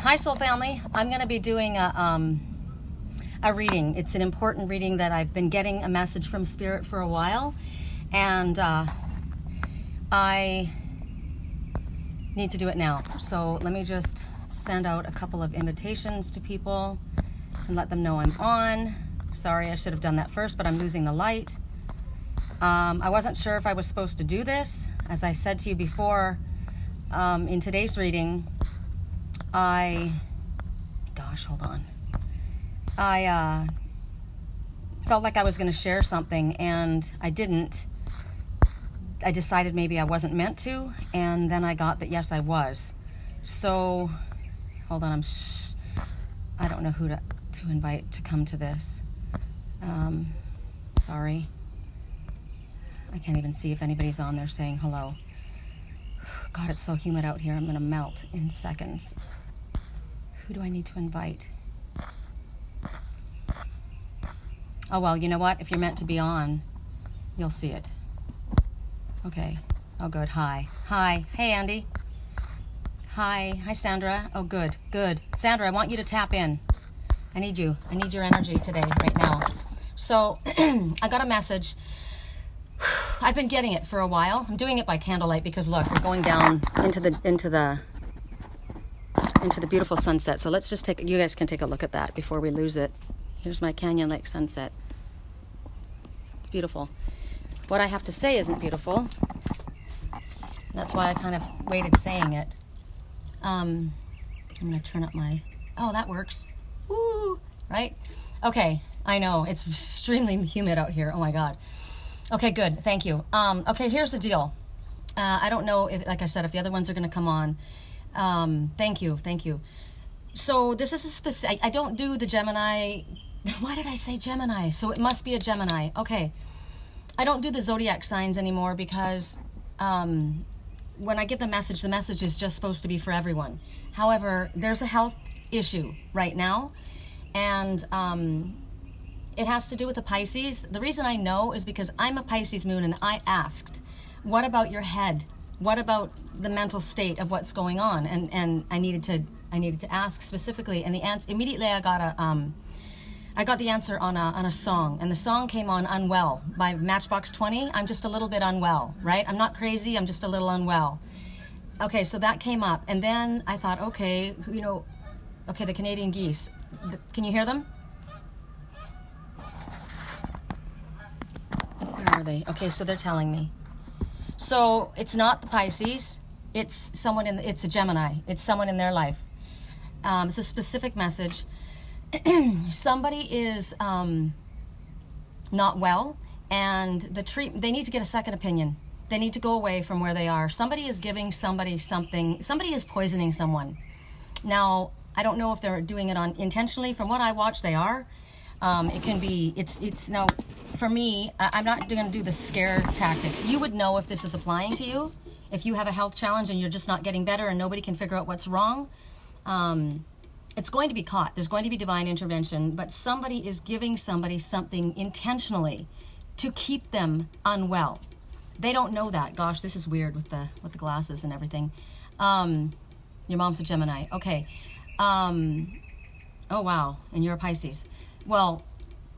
Hi, Soul Family. I'm going to be doing a reading. It's an important reading that I've been getting a message from Spirit for a while, and I need to do it now. So let me just send out a couple of invitations to people and let them know I'm on. Sorry, I should have done that first, but I'm losing the light. I wasn't sure if I was supposed to do this. As I said to you before, in today's reading, I felt like I was going to share something, and I didn't. I decided maybe I wasn't meant to, and then I got that yes, I was. So, hold on, I don't know who to invite to come to this. Sorry. I can't even see if anybody's on there saying hello. God, it's so humid out here. I'm going to melt in seconds. Who do I need to invite? Oh, well, you know what? If you're meant to be on, you'll see it. Okay. Oh, good. Hi. Hi. Hey, Andy. Hi. Hi, Sandra. Oh, good. Good. Sandra, I want you to tap in. I need you. I need your energy today, right now. So, I got a message. I've been getting it for a while. I'm doing it by candlelight because look, we're going down into the beautiful sunset. So let's just you guys can take a look at that before we lose it. Here's my Canyon Lake sunset. It's beautiful. What I have to say isn't beautiful. That's why I kind of waited saying it. I'm going to turn up oh, that works. Woo! Right? Okay, I know. It's extremely humid out here. Oh my God. Okay, good. Thank you. Okay, here's the deal. I don't know if, like I said, if the other ones are going to come on. Thank you. Thank you. So this is a specific, I don't do the Gemini. Why did I say Gemini? So it must be a Gemini. Okay. I don't do the zodiac signs anymore because when I give the message is just supposed to be for everyone. However, there's a health issue right now, and it has to do with the Pisces. The reason I know is because I'm a Pisces moon, and I asked, what about your head? What about the mental state of what's going on? And I needed to ask specifically, and the answer immediately I got the answer on a song, and the song came on Unwell by Matchbox 20. I'm just a little bit unwell, right? I'm not crazy, I'm just a little unwell. Okay, so that came up, and then I thought, okay, okay, the Canadian geese. Can you hear them? Where are they? Okay, so they're telling me. So it's not the Pisces. It's someone it's a Gemini. It's someone in their life. It's a specific message. Somebody is not well, and they need to get a second opinion. They need to go away from where they are. Somebody is giving somebody something. Somebody is poisoning someone. Now, I don't know if they're doing it intentionally. From what I watch, they are. It can be, it's now, for me, I'm not going to do the scare tactics. You would know if this is applying to you. If you have a health challenge and you're just not getting better and nobody can figure out what's wrong, it's going to be caught. There's going to be divine intervention, but somebody is giving somebody something intentionally to keep them unwell. They don't know that. Gosh, this is weird with the glasses and everything. Your mom's a Gemini. Okay. Oh, wow. And you're a Pisces. Well,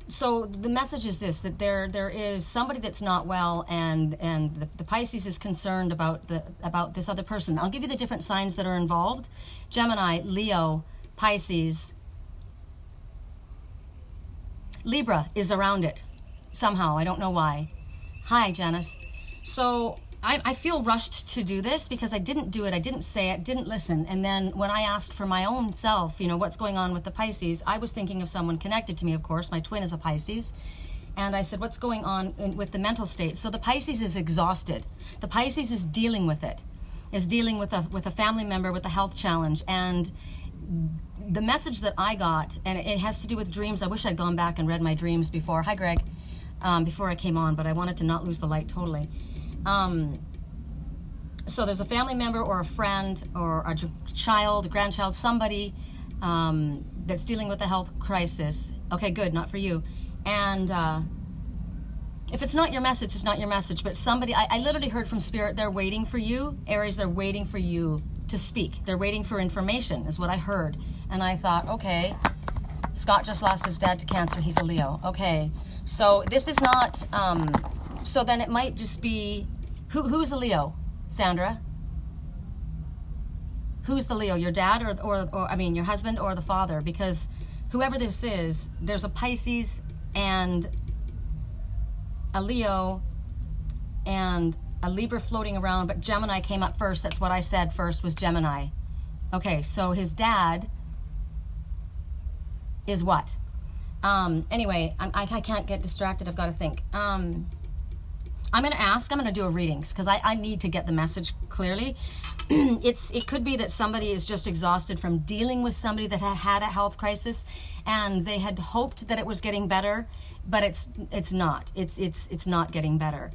so the message is this, that there is somebody that's not well, and the Pisces is concerned about this other person. I'll give you the different signs that are involved. Gemini, Leo, Pisces. Libra is around it somehow. I don't know why. Hi, Janice. So I feel rushed to do this because I didn't do it. I didn't say it, didn't listen. And then when I asked for my own self, what's going on with the Pisces, I was thinking of someone connected to me, of course. My twin is a Pisces. And I said, what's going on with the mental state? So the Pisces is exhausted. The Pisces is dealing with it, is dealing with a family member with a health challenge. And the message that I got, and it has to do with dreams. I wish I'd gone back and read my dreams before. Hi, Greg. Before I came on, but I wanted to not lose the light totally. So there's a family member or a friend or a child, a grandchild, somebody that's dealing with a health crisis. Okay, good, not for you. And if it's not your message, it's not your message. But somebody, I literally heard from Spirit, they're waiting for you. Aries, they're waiting for you to speak. They're waiting for information, is what I heard. And I thought, okay, Scott just lost his dad to cancer. He's a Leo. Okay, so this is not, so then it might just be, who's a Leo? Sandra? Who's the Leo? Your dad or I mean, your husband or the father? Because whoever this is, there's a Pisces and a Leo and a Libra floating around, but Gemini came up first. That's what I said first, was Gemini. Okay, so his dad is what? Anyway, I can't get distracted. I've got to think. I'm going to do a readings because I need to get the message clearly. It could be that somebody is just exhausted from dealing with somebody that had a health crisis, and they had hoped that it was getting better, but it's not. It's not getting better.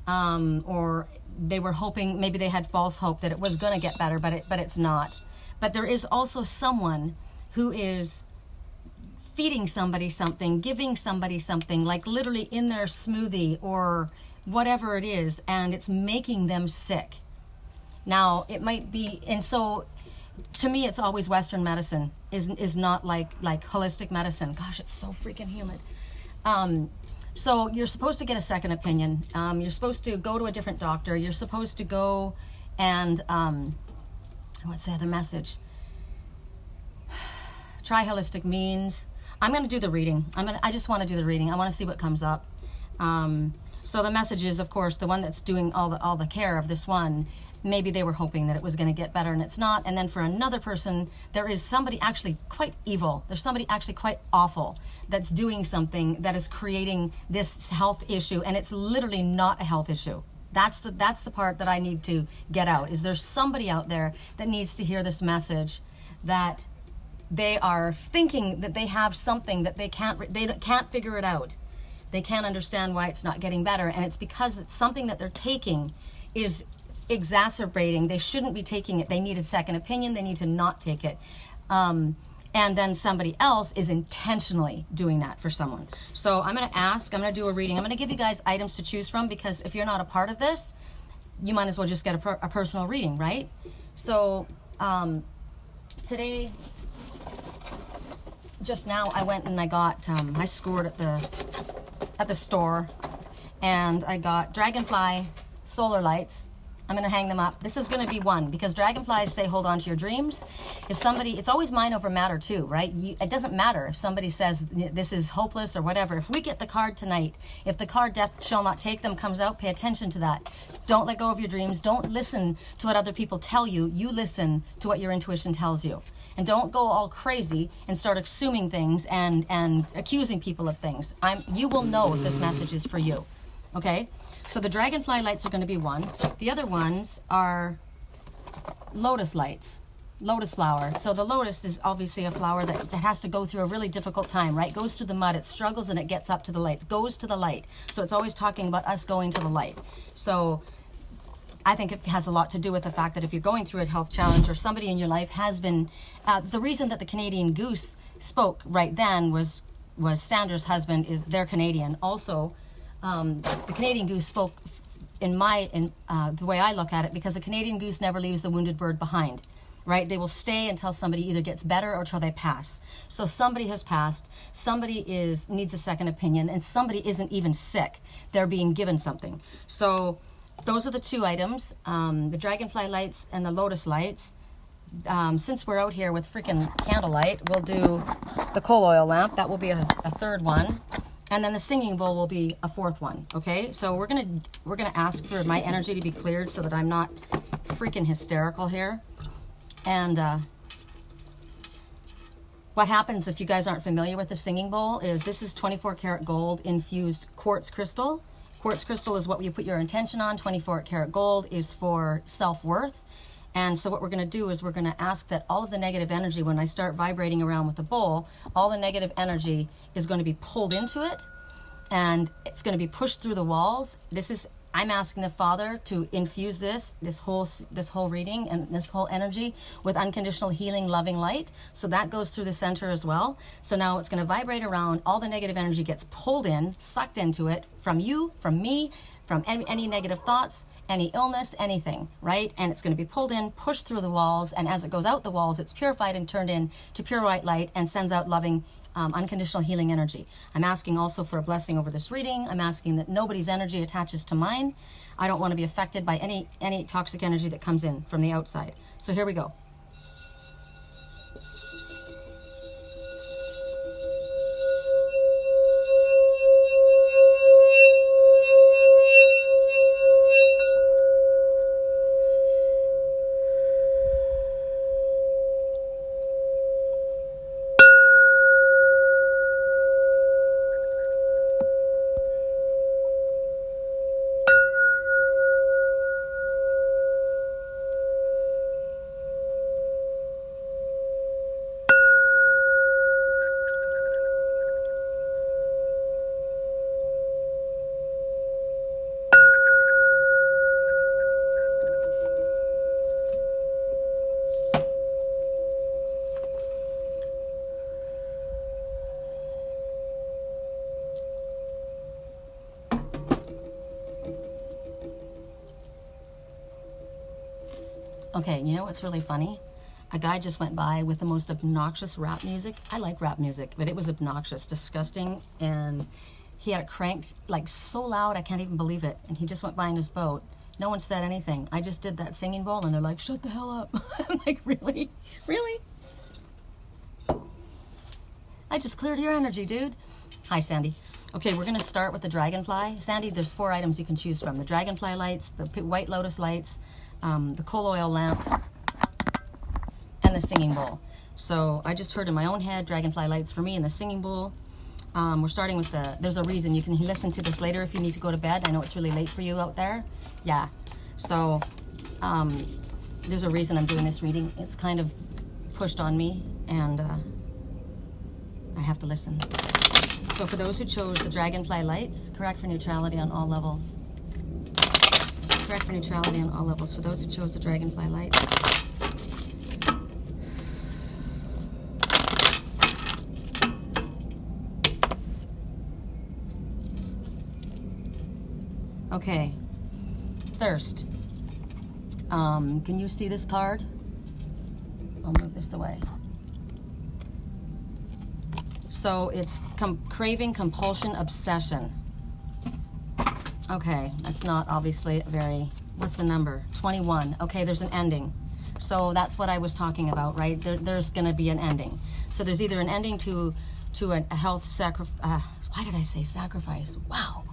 Or they were hoping, maybe they had false hope that it was going to get better, but it's not. But there is also someone who is feeding somebody something, giving somebody something, like literally in their smoothie or whatever it is, and it's making them sick. Now, it might be, and so to me, it's always Western medicine, is not like holistic medicine. Gosh, it's so freaking humid. So you're supposed to get a second opinion. You're supposed to go to a different doctor. You're supposed to go and, what's the other message? Try holistic means. I'm going to do the reading. I just want to do the reading. I want to see what comes up. So the message is, of course, the one that's doing all the care of this one, maybe they were hoping that it was going to get better and it's not. And then for another person, there is somebody actually quite evil. There's somebody actually quite awful that's doing something that is creating this health issue, and it's literally not a health issue. That's the part that I need to get out. Is there's somebody out there that needs to hear this message, that they are thinking that they have something that they can't figure it out. They can't understand why it's not getting better, and it's because it's something that they're taking is exacerbating. They shouldn't be taking it. They need a second opinion. They need to not take it. And then somebody else is intentionally doing that for someone. So I'm going to ask, I'm going to do a reading. I'm going to give you guys items to choose from, because if you're not a part of this, you might as well just get a personal reading, right? So today, just now, I went and I got, I scored at the store, and I got Dragonfly solar lights. I'm going to hang them up. This is going to be one, because dragonflies say hold on to your dreams. If somebody, it's always mind over matter too, right? It doesn't matter if somebody says this is hopeless or whatever. If we get the card tonight, if the card death shall not take them comes out, pay attention to that. Don't let go of your dreams. Don't listen to what other people tell you. You listen to what your intuition tells you. And don't go all crazy and start assuming things and accusing people of things. You will know if this message is for you, okay? So the dragonfly lights are going to be one. The other ones are lotus lights, lotus flower. So the lotus is obviously a flower that has to go through a really difficult time, right? Goes through the mud, it struggles, and it gets up to the light, goes to the light. So it's always talking about us going to the light. So I think it has a lot to do with the fact that if you're going through a health challenge, or somebody in your life has been, the reason that the Canadian Goose spoke right then was Sandra's husband, they're Canadian. Also, the Canadian Goose spoke in the way I look at it, because the Canadian Goose never leaves the wounded bird behind, right? They will stay until somebody either gets better or until they pass. So somebody has passed, somebody needs a second opinion, and somebody isn't even sick. They're being given something. So those are the two items, the dragonfly lights and the lotus lights. Since we're out here with freaking candlelight, we'll do the coal oil lamp. That will be a third one. And then the singing bowl will be a fourth one, okay? So we're gonna ask for my energy to be cleared so that I'm not freaking hysterical here. And what happens, if you guys aren't familiar with the singing bowl, is this is 24 karat gold infused quartz crystal. Quartz crystal is what you put your intention on. 24 karat gold is for self-worth. And so what we're going to do is we're going to ask that all of the negative energy, when I start vibrating around with the bowl, all the negative energy is going to be pulled into it, and it's going to be pushed through the walls. I'm asking the Father to infuse this whole reading and this whole energy with unconditional healing, loving light. So that goes through the center as well. So now it's going to vibrate around. All the negative energy gets pulled in, sucked into it, from you, from me, from any negative thoughts, any illness, anything, right? And it's going to be pulled in, pushed through the walls, and as it goes out the walls, it's purified and turned into pure white light and sends out loving, unconditional healing energy. I'm asking also for a blessing over this reading. I'm asking that nobody's energy attaches to mine. I don't want to be affected by any toxic energy that comes in from the outside. So here we go. Okay, you know what's really funny? A guy just went by with the most obnoxious rap music. I like rap music, but it was obnoxious, disgusting, and he had it cranked like so loud I can't even believe it. And he just went by in his boat. No one said anything. I just did that singing bowl and they're like, shut the hell up. I'm like, really? Really? I just cleared your energy, dude. Hi, Sandy. Okay, we're gonna start with the Dragonfly. Sandy, there's 4 items you can choose from. The Dragonfly lights, the White Lotus lights, the coal oil lamp, and the singing bowl. So I just heard in my own head, Dragonfly lights for me and the singing bowl. We're starting with there's a reason. You can listen to this later if you need to go to bed. I know it's really late for you out there. Yeah, so there's a reason I'm doing this reading. It's kind of pushed on me and I have to listen. So for those who chose the Dragonfly lights, correct for neutrality on all levels. Correct for neutrality on all levels. For those who chose the Dragonfly lights. Okay. Thirst. Can you see this card? I'll move this away. So it's craving, compulsion, obsession. Okay, that's not obviously very, what's the number? 21. Okay, there's an ending. So that's what I was talking about, right? There's going to be an ending. So there's either an ending to a health sacrifice. Why did I say sacrifice? Wow.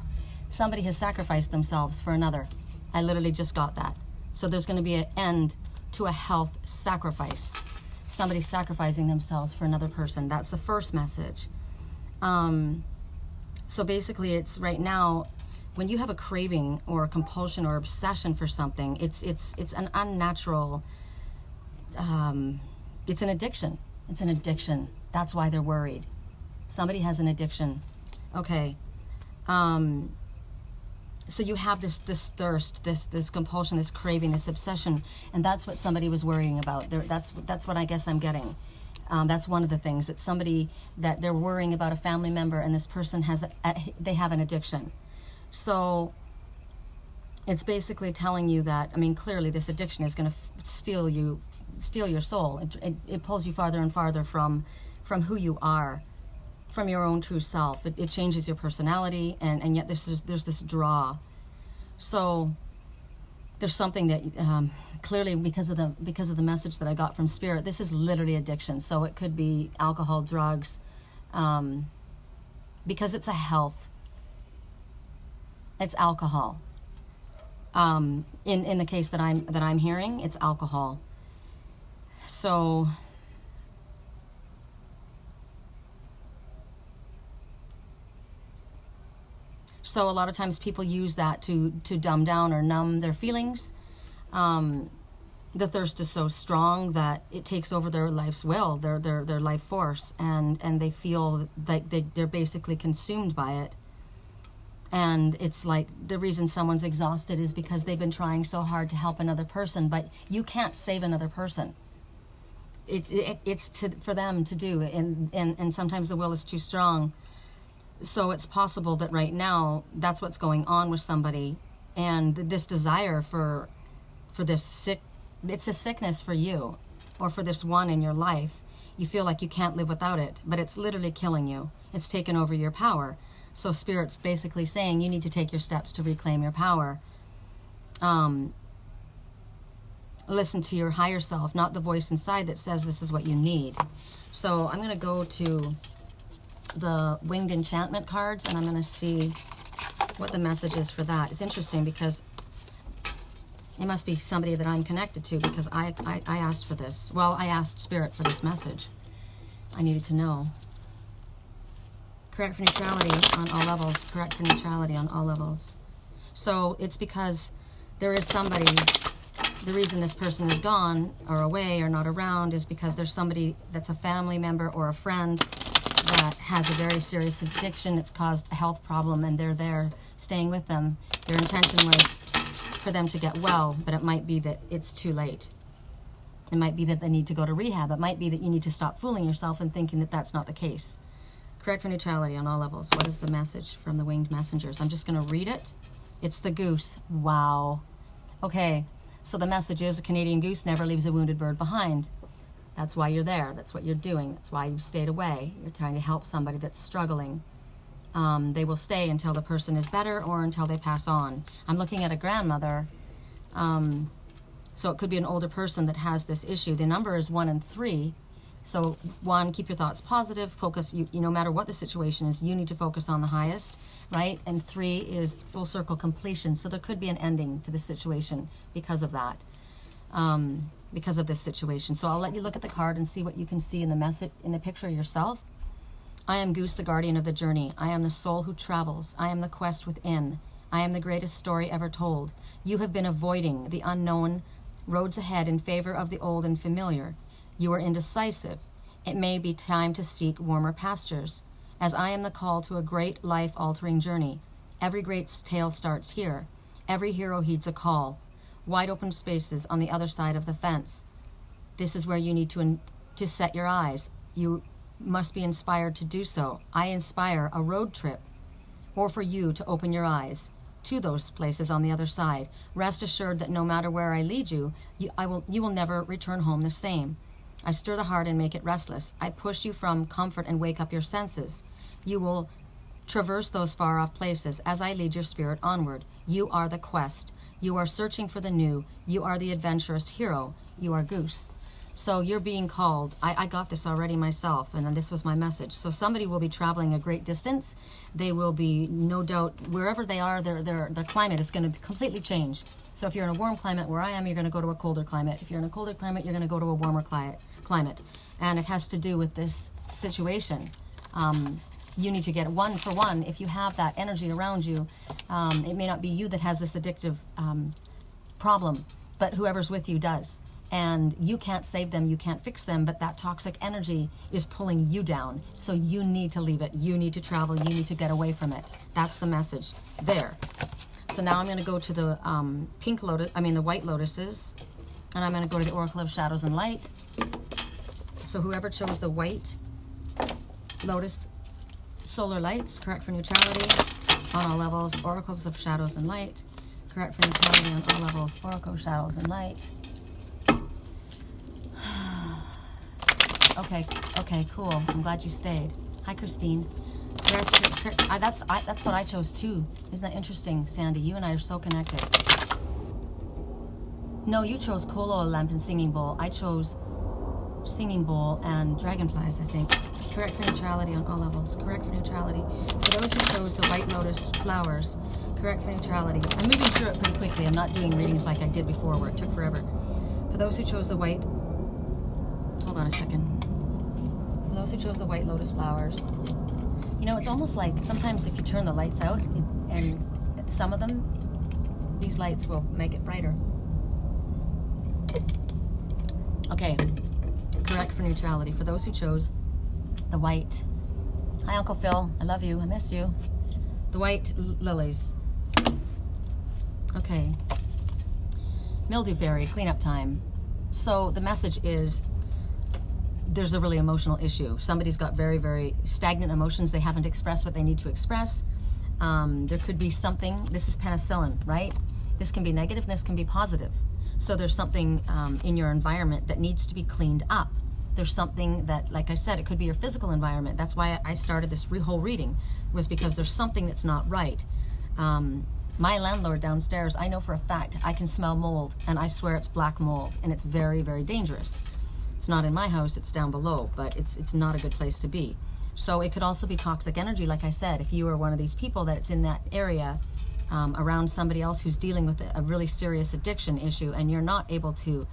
Somebody has sacrificed themselves for another. I literally just got that. So there's going to be an end to a health sacrifice. Somebody sacrificing themselves for another person. That's the first message. So basically it's right now, when you have a craving or a compulsion or obsession for something, it's an unnatural, it's an addiction. It's an addiction. That's why they're worried. Somebody has an addiction. Okay. So you have this thirst, this compulsion, this craving, this obsession, and that's what somebody was worrying about. That's what I guess I'm getting. That's one of the things. It's somebody that they're worrying about, a family member, and this person they have an addiction. So it's basically telling you that, I mean, clearly this addiction is going to steal your soul. It pulls you farther and farther from who you are, from your own true self. It changes your personality, and yet there's this draw. So there's something that clearly because of the message that I got from Spirit, this is literally addiction. So it could be alcohol, drugs, because it's a health. It's alcohol. In the case that I'm hearing, it's alcohol. So a lot of times people use that to dumb down or numb their feelings. The thirst is so strong that it takes over their life's will, their life force, and they feel like they're basically consumed by it. And it's like the reason someone's exhausted is because they've been trying so hard to help another person, but you can't save another person. It's for them to do, and sometimes the will is too strong. So it's possible that right now that's what's going on with somebody, and this desire for this it's a sickness for you, or for this one in your life. You feel like you can't live without it, but it's literally killing you. It's taken over your power. So Spirit's basically saying you need to take your steps to reclaim your power. Listen to your higher self, not the voice inside that says this is what you need. So I'm going to go to the Winged Enchantment cards, and I'm going to see what the message is for that. It's interesting because it must be somebody that I'm connected to, because I asked for this. Well, I asked Spirit for this message. I needed to know. Correct for neutrality on all levels. Correct for neutrality on all levels. So it's because there is somebody, the reason this person is gone or away or not around is because there's somebody that's a family member or a friend that has a very serious addiction. It's caused a health problem, and they're there staying with them. Their intention was for them to get well, but it might be that it's too late. It might be that they need to go to rehab. It might be that you need to stop fooling yourself and thinking that that's not the case. Correct for neutrality on all levels. What is the message from the winged messengers? I'm just going to read it. It's the goose. Wow. Okay, so the message is a Canadian goose never leaves a wounded bird behind. That's why you're there. That's what you're doing. That's why you've stayed away. You're trying to help somebody that's struggling. They will stay until the person is better or until they pass on. I'm looking at a grandmother. So it could be an older person that has this issue. The number is 1 and 3. So 1, keep your thoughts positive. Focus, you no matter what the situation is, you need to focus on the highest, right? And 3 is full circle completion. So there could be an ending to the situation because of that. Because of this situation. So I'll let you look at the card and see what you can see in the message, in the picture yourself. I am Goose, the guardian of the journey. I am the soul who travels. I am the quest within. I am the greatest story ever told. You have been avoiding the unknown roads ahead in favor of the old and familiar. You are indecisive. It may be time to seek warmer pastures. As I am the call to a great life-altering journey. Every great tale starts here. Every hero heeds a call. Wide open spaces on the other side of the fence. This is where you need to set your eyes. You must be inspired to do so. I inspire a road trip, or for you to open your eyes to those places on the other side. Rest assured that no matter where I lead you, you will never return home the same. I stir the heart and make it restless. I push you from comfort and wake up your senses. You will traverse those far-off places as I lead your spirit onward. You are the quest. You are searching for the new. You are the adventurous hero. You are Goose. So you're being called. I got this already myself, and then this was my message. So somebody will be traveling a great distance. They will be, no doubt, wherever they are, their climate is going to completely change. So if you're in a warm climate where I am, you're going to go to a colder climate. If you're in a colder climate, you're going to go to a warmer climate. And it has to do with this situation. You need to get one for one. If you have that energy around you, it may not be you that has this addictive problem, but whoever's with you does. And you can't save them, you can't fix them, but that toxic energy is pulling you down. So you need to leave it. You need to travel. You need to get away from it. That's the message there. So now I'm going to go to the the white lotuses, and I'm going to go to the Oracle of Shadows and Light. So whoever chose the white lotus solar lights, correct for neutrality on all levels. Oracles of Shadows and Light, correct for neutrality on all levels. Oracle of Shadows and Light. Okay, cool. I'm glad you stayed. Hi, Christine. That's what I chose too. Isn't that interesting, Sandy? You and I are so connected. No, you chose coal oil lamp and singing bowl. I chose singing bowl and dragonflies, I think. Correct for neutrality on all levels. Correct for neutrality. For those who chose the white lotus flowers, correct for neutrality. I'm moving through it pretty quickly. I'm not doing readings like I did before where it took forever. For those who chose the white... Hold on a second. For those who chose the white lotus flowers, you know, it's almost like sometimes if you turn the lights out, and some of them, these lights will make it brighter. Okay, correct for neutrality. For those who chose the white. Hi, Uncle Phil. I love you. I miss you. The white lilies. Okay. Mildew fairy, cleanup time. So the message is there's a really emotional issue. Somebody's got very, very stagnant emotions. They haven't expressed what they need to express. There could be something, this is penicillin, right? This can be negative and this can be positive. So there's something in your environment that needs to be cleaned up. There's something that, like I said, it could be your physical environment. That's why I started this whole reading, was because there's something that's not right. My landlord downstairs, I know for a fact, I can smell mold, and I swear it's black mold, and it's very, very dangerous. It's not in my house, it's down below, but it's not a good place to be. So it could also be toxic energy, like I said. If you are one of these people that's in that area around somebody else who's dealing with a really serious addiction issue, and you're not able to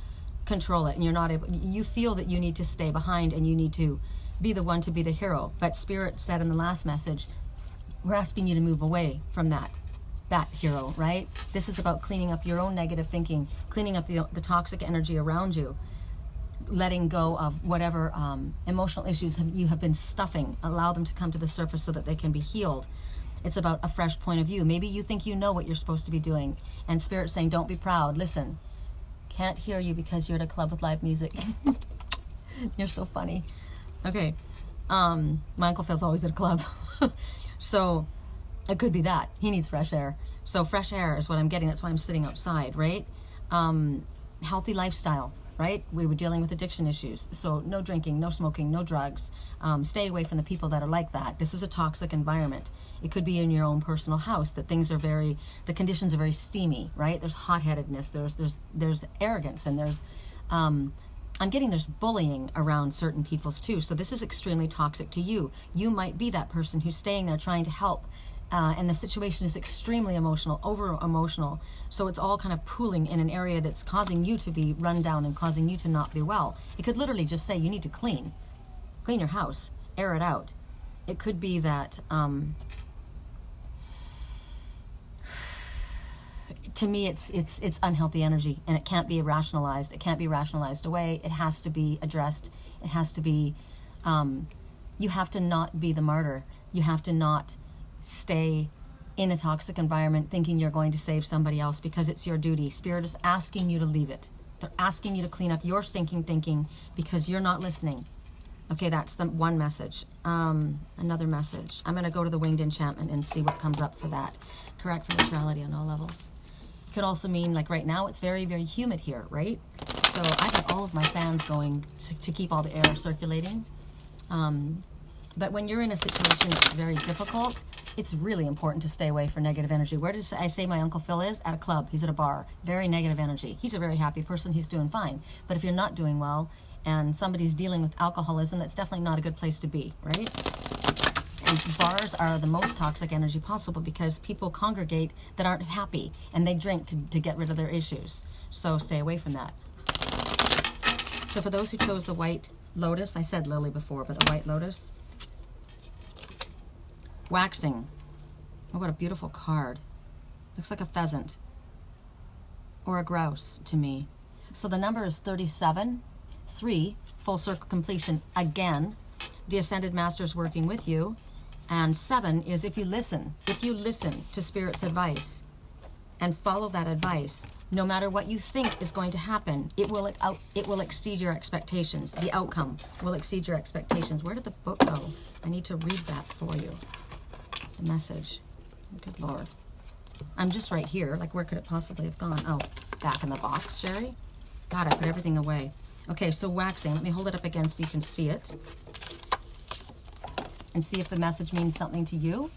control it, and you're not able, you feel that you need to stay behind and you need to be the one to be the hero. But Spirit said in the last message, we're asking you to move away from that hero, right? This is about cleaning up your own negative thinking, cleaning up the toxic energy around you, letting go of whatever emotional issues you have been stuffing. Allow them to come to the surface so that they can be healed. It's about a fresh point of view. Maybe you think you know what you're supposed to be doing, and Spirit's saying, don't be proud. Listen, can't hear you because you're at a club with live music. You're so funny. Okay. My Uncle Phil's always at a club. So it could be that. He needs fresh air. So fresh air is what I'm getting. That's why I'm sitting outside, right? Healthy lifestyle, right? We were dealing with addiction issues. So no drinking, no smoking, no drugs. Stay away from the people that are like that. This is a toxic environment. It could be in your own personal house that things are the conditions are very steamy, right? There's hot-headedness, there's arrogance, and there's, I'm getting there's bullying around certain peoples too. So this is extremely toxic to you. You might be that person who's staying there trying to help. And the situation is extremely emotional, over-emotional. So it's all kind of pooling in an area that's causing you to be run down and causing you to not be well. It could literally just say you need to clean your house, air it out. It could be that, to me, it's unhealthy energy, and it can't be rationalized. It can't be rationalized away. It has to be addressed. It has to be, you have to not be the martyr. You have to not stay in a toxic environment thinking you're going to save somebody else because it's your duty. Spirit is asking you to leave it. They're asking you to clean up your stinking thinking because you're not listening. Okay, that's the one message. Another message. I'm going to go to the winged enchantment and see what comes up for that. Correct for neutrality on all levels. It could also mean, like right now, it's very, very humid here, right? So I have all of my fans going to keep all the air circulating. But when you're in a situation that's very difficult, it's really important to stay away from negative energy. Where did I say my Uncle Phil is? At a club. He's at a bar. Very negative energy. He's a very happy person. He's doing fine. But if you're not doing well and somebody's dealing with alcoholism, that's definitely not a good place to be, right? And bars are the most toxic energy possible because people congregate that aren't happy and they drink to get rid of their issues. So stay away from that. So for those who chose the white lotus, I said lily before, but the white lotus, waxing. Oh, what a beautiful card. Looks like a pheasant or a grouse to me. So the number is 37, 3, full circle completion. Again, the Ascended Master is working with you. And 7 is if you listen to Spirit's advice and follow that advice, no matter what you think is going to happen, it will exceed your expectations. The outcome will exceed your expectations. Where did the book go? I need to read that for you. The message. Good Lord. I'm just right here. Like, where could it possibly have gone? Oh, back in the box, Sherry. God, I put everything away. Okay, so waxing. Let me hold it up again so you can see it. And see if the message means something to you.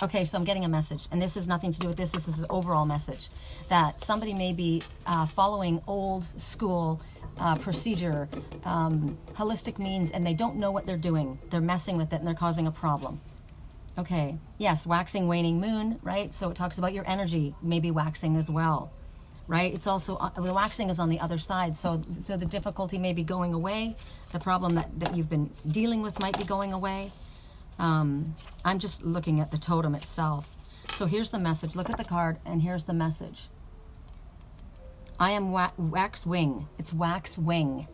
Okay, so I'm getting a message, and this has nothing to do with this. This is an overall message that somebody may be following old school procedure, holistic means, and they don't know what they're doing. They're messing with it, and they're causing a problem. Okay, yes, waxing, waning moon, right? So it talks about your energy, maybe waxing as well, right? It's also, the waxing is on the other side, so the difficulty may be going away. The problem that you've been dealing with might be going away. I'm just looking at the totem itself. So here's the message. Look at the card, and here's the message. I am Waxwing. It's Waxwing.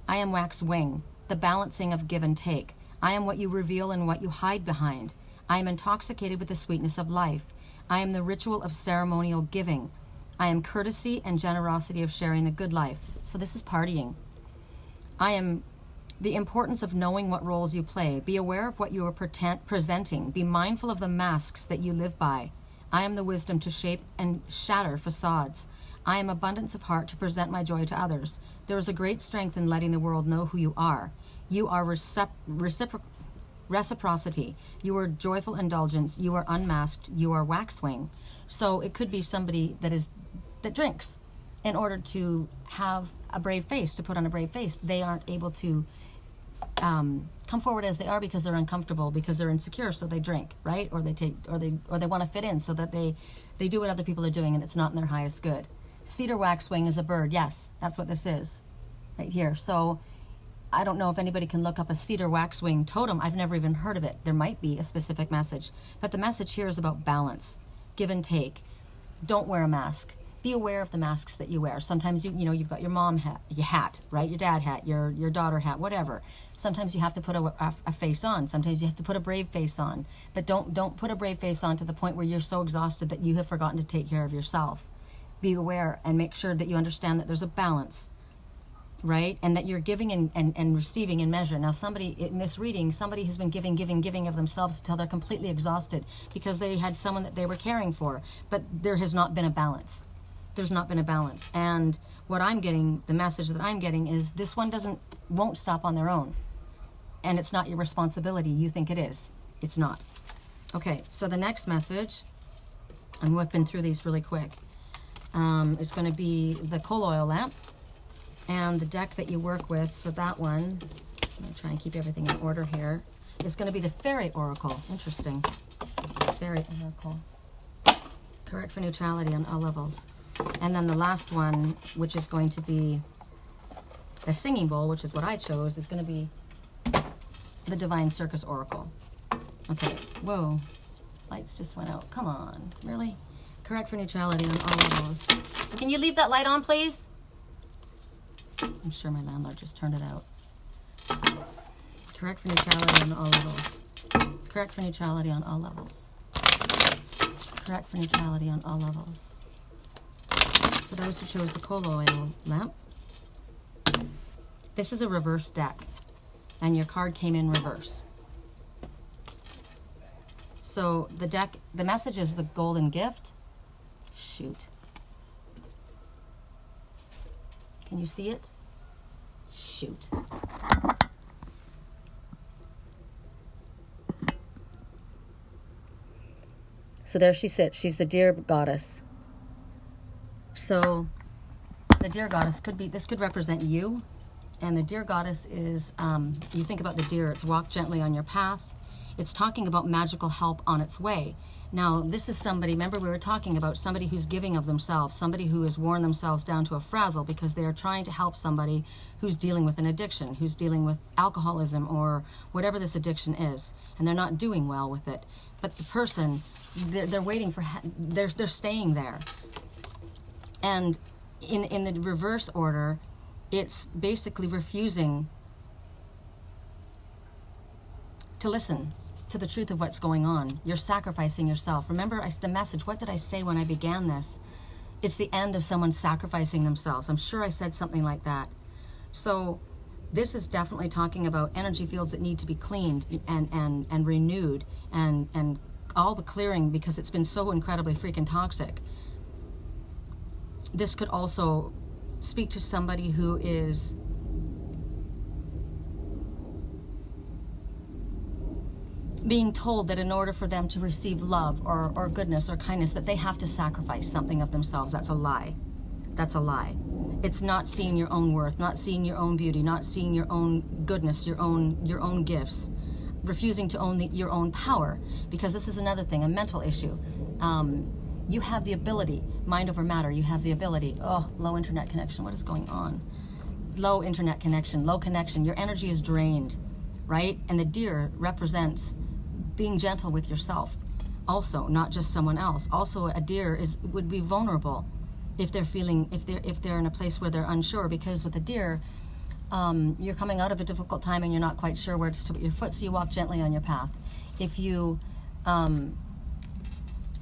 I am Waxwing, the balancing of give and take. I am what you reveal and what you hide behind. I am intoxicated with the sweetness of life. I am the ritual of ceremonial giving. I am courtesy and generosity of sharing a good life. So this is partying. I am the importance of knowing what roles you play. Be aware of what you are presenting. Be mindful of the masks that you live by. I am the wisdom to shape and shatter facades. I am abundance of heart to present my joy to others. There is a great strength in letting the world know who you are. You are reciprocity. You are joyful indulgence. You are unmasked. You are Waxwing. So it could be somebody that drinks in order to have a brave face, to put on a brave face. They aren't able to come forward as they are because they're uncomfortable, because they're insecure, so they drink, right? Or they want to fit in, so that they do what other people are doing, and it's not in their highest good. Cedar waxwing is a bird. Yes, that's what this is right here. So I don't know if anybody can look up a cedar waxwing totem. I've never even heard of it. There might be a specific message, but the message here is about balance, give and take. Don't wear a mask. Be aware of the masks that you wear. Sometimes you've got your mom hat, right? Your dad hat, your daughter hat, whatever. Sometimes you have to put a face on. Sometimes you have to put a brave face on. But don't put a brave face on to the point where you're so exhausted that you have forgotten to take care of yourself. Be aware and make sure that you understand that there's a balance, right? And that you're giving and receiving in measure. Now, somebody in this reading, somebody who's been giving of themselves until they're completely exhausted because they had someone that they were caring for, but there has not been a balance. There's not been a balance. And what I'm getting, the message that I'm getting is this one won't stop on their own. And it's not your responsibility. You think it is. It's not. Okay, so the next message, I'm whipping through these really quick, is going to be the coal oil lamp. And the deck that you work with for that one, I'm going to try and keep everything in order here, is going to be the Fairy Oracle. Interesting. Fairy Oracle. Correct for neutrality on all levels. And then the last one, which is going to be the singing bowl, which is what I chose, is going to be the Divine Circus Oracle. Okay, whoa, lights just went out. Come on, really? Correct for neutrality on all levels. Can you leave that light on, please? I'm sure my landlord just turned it out. Correct for neutrality on all levels. Correct for neutrality on all levels. Correct for neutrality on all levels. For those who chose the coal oil lamp, this is a reverse deck, and your card came in reverse. So the deck, the message is the golden gift. Shoot. Can you see it? Shoot. So there she sits. She's the deer goddess. So the deer goddess this could represent you. And the deer goddess is, you think about the deer, it's walk gently on your path. It's talking about magical help on its way. Now, this is somebody, remember we were talking about somebody who's giving of themselves, somebody who has worn themselves down to a frazzle because they are trying to help somebody who's dealing with an addiction, who's dealing with alcoholism or whatever this addiction is, and they're not doing well with it. But the person, they're waiting for, they're staying there. And in the reverse order, it's basically refusing to listen to the truth of what's going on. You're sacrificing yourself. Remember the message, what did I say when I began this? It's the end of someone sacrificing themselves. I'm sure I said something like that. So this is definitely talking about energy fields that need to be cleaned and renewed and all the clearing because it's been so incredibly freaking toxic. This could also speak to somebody who is being told that in order for them to receive love or goodness or kindness that they have to sacrifice something of themselves. That's a lie. That's a lie. It's not seeing your own worth, not seeing your own beauty, not seeing your own goodness, your own gifts, refusing to own your own power, because this is another thing, a mental issue. You have the ability, mind over matter, you have the ability. Oh, low internet connection, what is going on? Low internet connection, low connection, your energy is drained, right? And the deer represents being gentle with yourself also, not just someone else. Also, a deer would be vulnerable if they're feeling, if they're in a place where they're unsure, because with a deer, you're coming out of a difficult time and you're not quite sure where to put your foot, so you walk gently on your path. If you are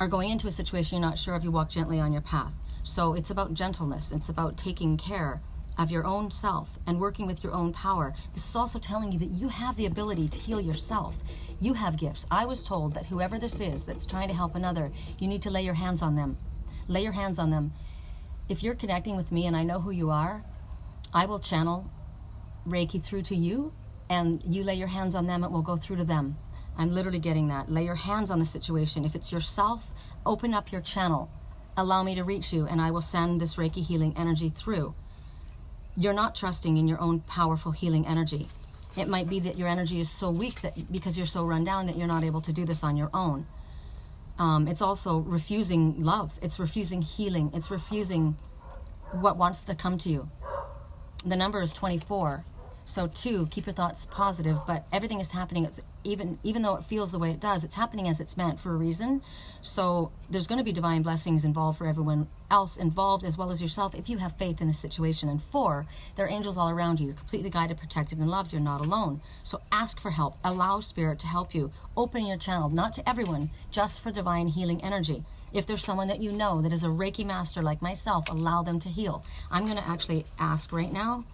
going into a situation you're not sure if, you walk gently on your path. So it's about gentleness. It's about taking care of your own self and working with your own power. This is also telling you that you have the ability to heal yourself. You have gifts. I was told that whoever this is that's trying to help another, you need to lay your hands on them. Lay your hands on them. If you're connecting with me and I know who you are, I will channel Reiki through to you, and you lay your hands on them, it will go through to them. I'm literally getting that. Lay your hands on the situation. If it's yourself, open up your channel. Allow me to reach you, and I will send this Reiki healing energy through. You're not trusting in your own powerful healing energy. It might be that your energy is so weak that because you're so run down that you're not able to do this on your own. It's also refusing love. It's refusing healing. It's refusing what wants to come to you. The number is 24. So 2, keep your thoughts positive, but everything is happening. It's even though it feels the way it does, it's happening as it's meant for a reason. So there's going to be divine blessings involved for everyone else involved, as well as yourself, if you have faith in this situation. And 4, there are angels all around you. You're completely guided, protected, and loved. You're not alone. So ask for help. Allow Spirit to help you. Open your channel, not to everyone, just for divine healing energy. If there's someone that you know that is a Reiki master like myself, allow them to heal. I'm going to actually ask right now.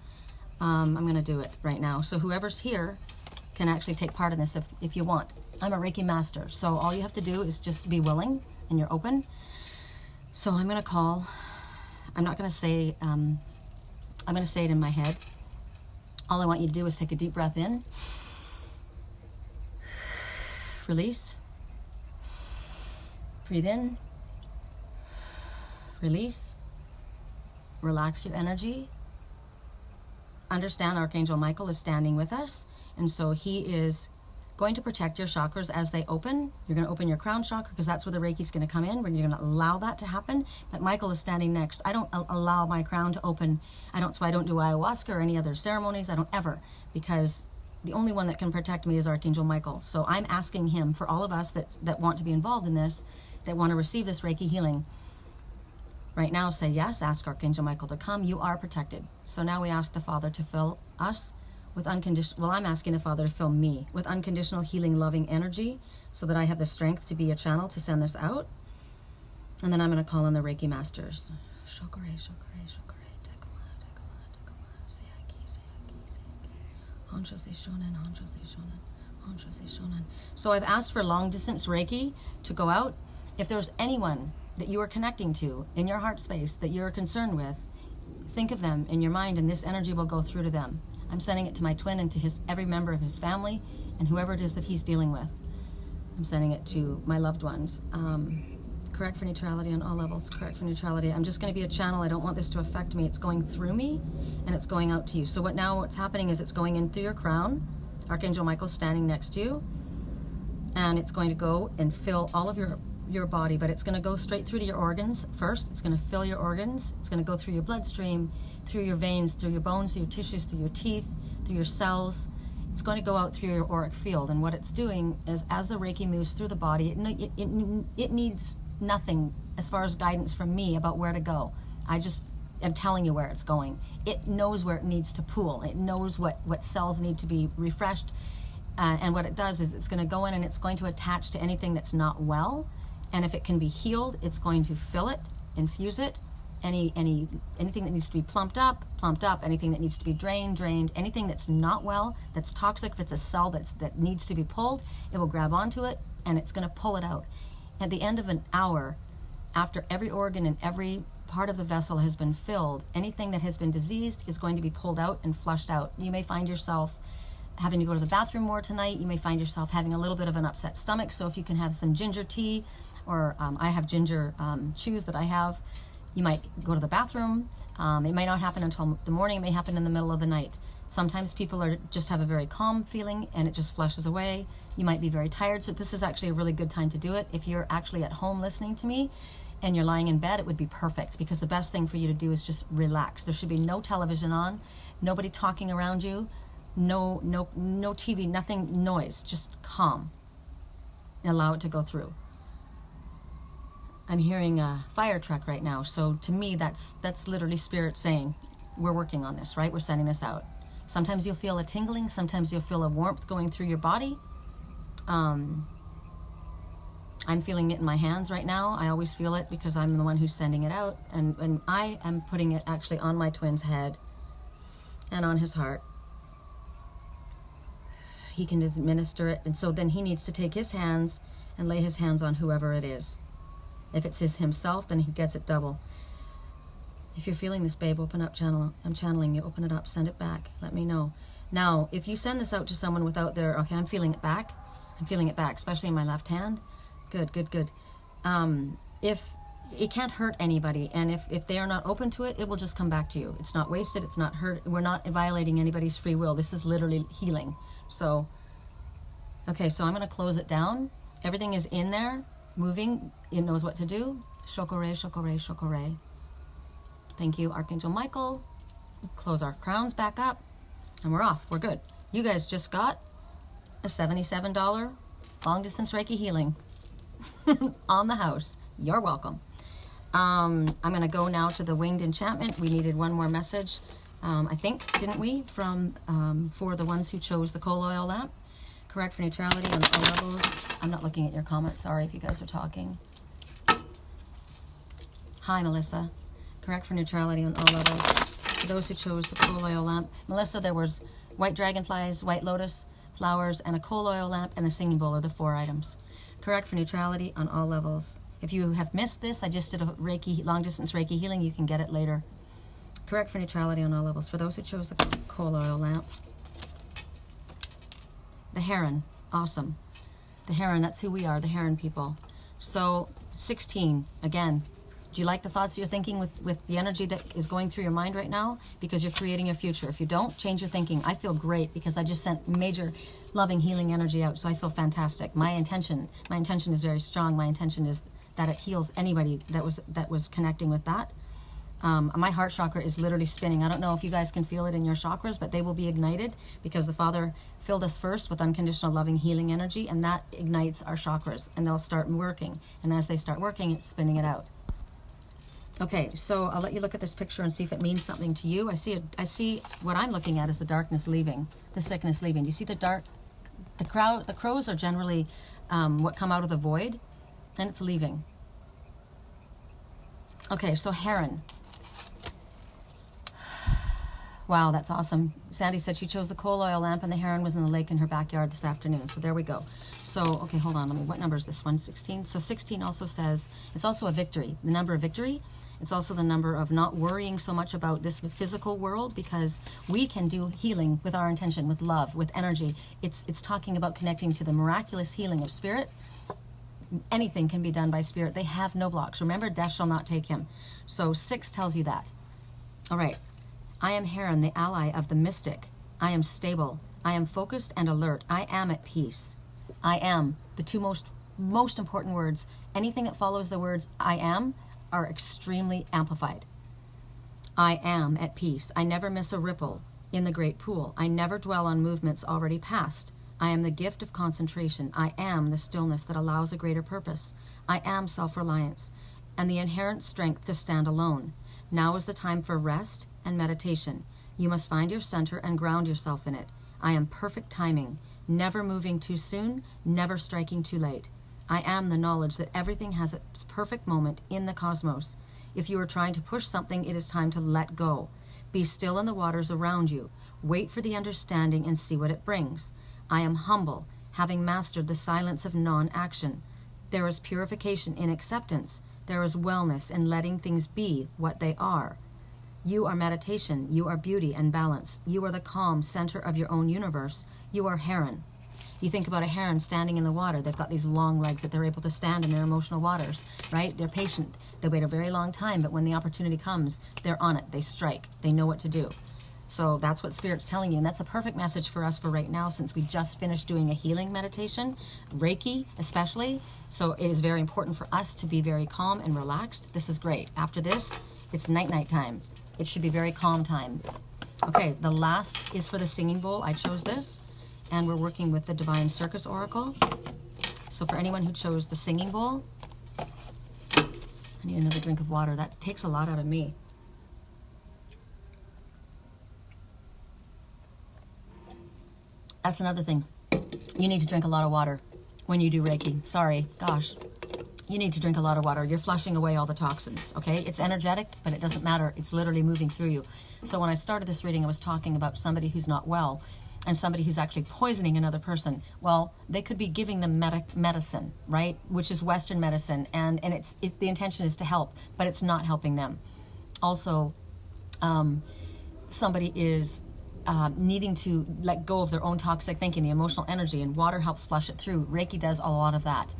I'm going to do it right now. So whoever's here can actually take part in this if you want. I'm a Reiki master. So all you have to do is just be willing and you're open. So I'm going to call. I'm not going to say, I'm going to say it in my head. All I want you to do is take a deep breath in. Release. Breathe in. Release. Relax your energy. Understand Archangel Michael is standing with us, and so he is going to protect your chakras as they open. You're going to open your crown chakra because that's where the Reiki is going to come in, where you're going to allow that to happen. But Michael is standing next. I don't allow my crown to open. So I don't do ayahuasca or any other ceremonies. I don't ever, because the only one that can protect me is Archangel Michael. So I'm asking him for all of us that want to be involved in this, that want to receive this Reiki healing. Right now, say yes, ask Archangel Michael to come. You are protected. So now we ask the Father to fill us with unconditional, well, I'm asking the Father to fill me with unconditional healing, loving energy so that I have the strength to be a channel to send this out. And then I'm going to call on the Reiki masters. So I've asked for long distance Reiki to go out. If there's anyone that you are connecting to in your heart space that you're concerned with, think of them in your mind and this energy will go through to them. I'm sending it to my twin and to every member of his family and whoever it is that he's dealing with. I'm sending it to my loved ones. Correct for neutrality on all levels. Correct for neutrality. I'm just going to be a channel. I don't want this to affect me. It's going through me and it's going out to you. So what's happening is it's going in through your crown. Archangel Michael's standing next to you, and it's going to go and fill all of your body, but it's going to go straight through to your organs first. It's going to fill your organs. It's going to go through your bloodstream, through your veins, through your bones, through your tissues, through your teeth, through your cells. It's going to go out through your auric field. And what it's doing is, as the Reiki moves through the body, it needs nothing as far as guidance from me about where to go. I just am telling you where it's going. It knows where it needs to pool. It knows what cells need to be refreshed. And what it does is it's going to go in and it's going to attach to anything that's not well. And if it can be healed, it's going to fill it, infuse it. Anything that needs to be plumped up. Anything that needs to be drained. Anything that's not well, that's toxic, if it's a cell that needs to be pulled, it will grab onto it and it's going to pull it out. At the end of an hour, after every organ and every part of the vessel has been filled, anything that has been diseased is going to be pulled out and flushed out. You may find yourself having to go to the bathroom more tonight. You may find yourself having a little bit of an upset stomach. So if you can have some ginger tea, or I have ginger chews that I have, you might go to the bathroom. It may not happen until the morning. It may happen in the middle of the night. Sometimes people just have a very calm feeling and it just flushes away. You might be very tired. So this is actually a really good time to do it. If you're actually at home listening to me and you're lying in bed, it would be perfect, because the best thing for you to do is just relax. There should be no television on, nobody talking around you, no TV, nothing, noise, just calm, and allow it to go through. I'm hearing a fire truck right now. So to me, that's literally Spirit saying, we're working on this, right? We're sending this out. Sometimes you'll feel a tingling. Sometimes you'll feel a warmth going through your body. I'm feeling it in my hands right now. I always feel it because I'm the one who's sending it out. And I am putting it actually on my twin's head and on his heart. He can administer it. And so then he needs to take his hands and lay his hands on whoever it is. If it's himself, then he gets it double. If you're feeling this, babe, open up, channel. I'm channeling you. Open it up, send it back. Let me know. Now, if you send this out to someone without their, okay, I'm feeling it back. I'm feeling it back, especially in my left hand. Good, good, good. If it can't hurt anybody, and if they are not open to it, it will just come back to you. It's not wasted. It's not hurt. We're not violating anybody's free will. This is literally healing. So, okay, so I'm going to close it down. Everything is in there, moving. It knows what to do. Shokore, shokore, shokore. Thank you, Archangel Michael. Close our crowns back up, and we're off. We're good. You guys just got a $77 long-distance Reiki healing on the house. You're welcome. I'm going to go now to the winged enchantment. We needed one more message, I think, didn't we? From for the ones who chose the coal oil lamp. Correct for neutrality on all levels. I'm not looking at your comments. Sorry if you guys are talking. Hi, Melissa. Correct for neutrality on all levels. For those who chose the coal oil lamp. Melissa, there was white dragonflies, white lotus, flowers, and a coal oil lamp, and a singing bowl are the 4 items. Correct for neutrality on all levels. If you have missed this, I just did a Reiki, long-distance Reiki healing. You can get it later. Correct for neutrality on all levels. For those who chose the coal oil lamp. The Heron. Awesome. The Heron, that's who we are, the Heron people. So, 16, again. Do you like the thoughts you're thinking with the energy that is going through your mind right now? Because you're creating your future. If you don't, change your thinking. I feel great because I just sent major loving healing energy out, so I feel fantastic. My intention is very strong. My intention is that it heals anybody that was connecting with that. My heart chakra is literally spinning. I don't know if you guys can feel it in your chakras, but they will be ignited because the Father filled us first with unconditional loving healing energy, and that ignites our chakras, and they'll start working. And as they start working, it's spinning it out. Okay, so I'll let you look at this picture and see if it means something to you. I see what I'm looking at is the darkness leaving, the sickness leaving. Do you see the dark? The crows are generally what come out of the void, and it's leaving. Okay, so Heron. Wow, that's awesome. Sandy said she chose the coal oil lamp and the Heron was in the lake in her backyard this afternoon. So there we go. So, okay, hold on. What number is this one? 16? So 16 also says, it's also a victory. The number of victory. It's also the number of not worrying so much about this physical world, because we can do healing with our intention, with love, with energy. It's talking about connecting to the miraculous healing of spirit. Anything can be done by spirit. They have no blocks. Remember, death shall not take him. So 6 tells you that. All right. I am Heron, the ally of the mystic. I am stable. I am focused and alert. I am at peace. I am. The two most important words. Anything that follows the words I am are extremely amplified. I am at peace. I never miss a ripple in the great pool. I never dwell on movements already past. I am the gift of concentration. I am the stillness that allows a greater purpose. I am self-reliance and the inherent strength to stand alone. Now is the time for rest and meditation. You must find your center and ground yourself in it. I am perfect timing, never moving too soon, never striking too late. I am the knowledge that everything has its perfect moment in the cosmos. If you are trying to push something, it is time to let go. Be still in the waters around you. Wait for the understanding and see what it brings. I am humble, having mastered the silence of non-action. There is purification in acceptance. There is wellness in letting things be what they are. You are meditation. You are beauty and balance. You are the calm center of your own universe. You are Heron. You think about a heron standing in the water. They've got these long legs that they're able to stand in their emotional waters, right? They're patient. They wait a very long time, but when the opportunity comes, they're on it. They strike. They know what to do. So that's what Spirit's telling you, and that's a perfect message for us for right now, since we just finished doing a healing meditation, Reiki especially. So it is very important for us to be very calm and relaxed. This is great. After this, it's night time. It should be very calm time. Okay, the last is for the singing bowl. I chose this, and we're working with the Divine Circus Oracle. So for anyone who chose the singing bowl, I need another drink of water. That takes a lot out of me. That's another thing. You need to drink a lot of water when you do Reiki. Sorry, gosh, You need to drink a lot of water. You're flushing away all the toxins, okay? It's energetic, but it doesn't matter. It's literally moving through you. So when I started this reading, I was talking about somebody who's not well and somebody who's actually poisoning another person. Well, they could be giving them medicine, right? Which is Western medicine, and the intention is to help, but it's not helping them. Also, somebody is needing to let go of their own toxic thinking, the emotional energy, and water helps flush it through. Reiki does a lot of that.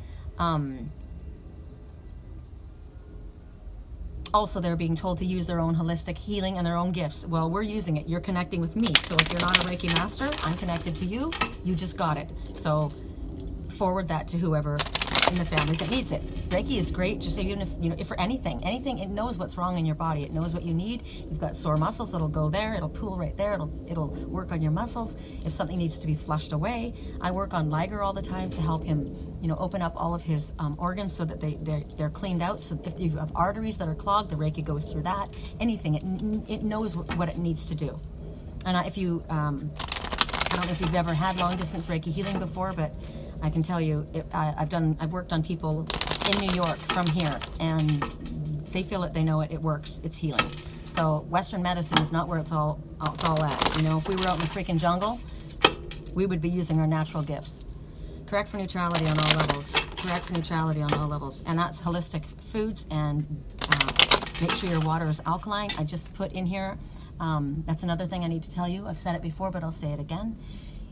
Also, they're being told to use their own holistic healing and their own gifts. Well, we're using it. You're connecting with me. So if you're not a Reiki master, I'm connected to you. You just got it. So forward that to whoever in the family that needs it. Reiki is great, just even if for anything, it knows what's wrong in your body. It knows what you need. You've got sore muscles, it'll go there. It'll pool right there. It'll work on your muscles. If something needs to be flushed away, I work on Liger all the time to help him, open up all of his organs so that they're cleaned out. So if you have arteries that are clogged, the Reiki goes through that. Anything, it knows what it needs to do. And if you, I don't know if you've ever had long distance Reiki healing before, but I can tell you, I've worked on people in New York from here, and they feel it, they know it, it works, it's healing. So Western medicine is not where it's all at. If we were out in the freaking jungle, we would be using our natural gifts. Correct for neutrality on all levels. Correct for neutrality on all levels. And that's holistic foods, and make sure your water is alkaline. I just put in here, that's another thing I need to tell you. I've said it before, but I'll say it again.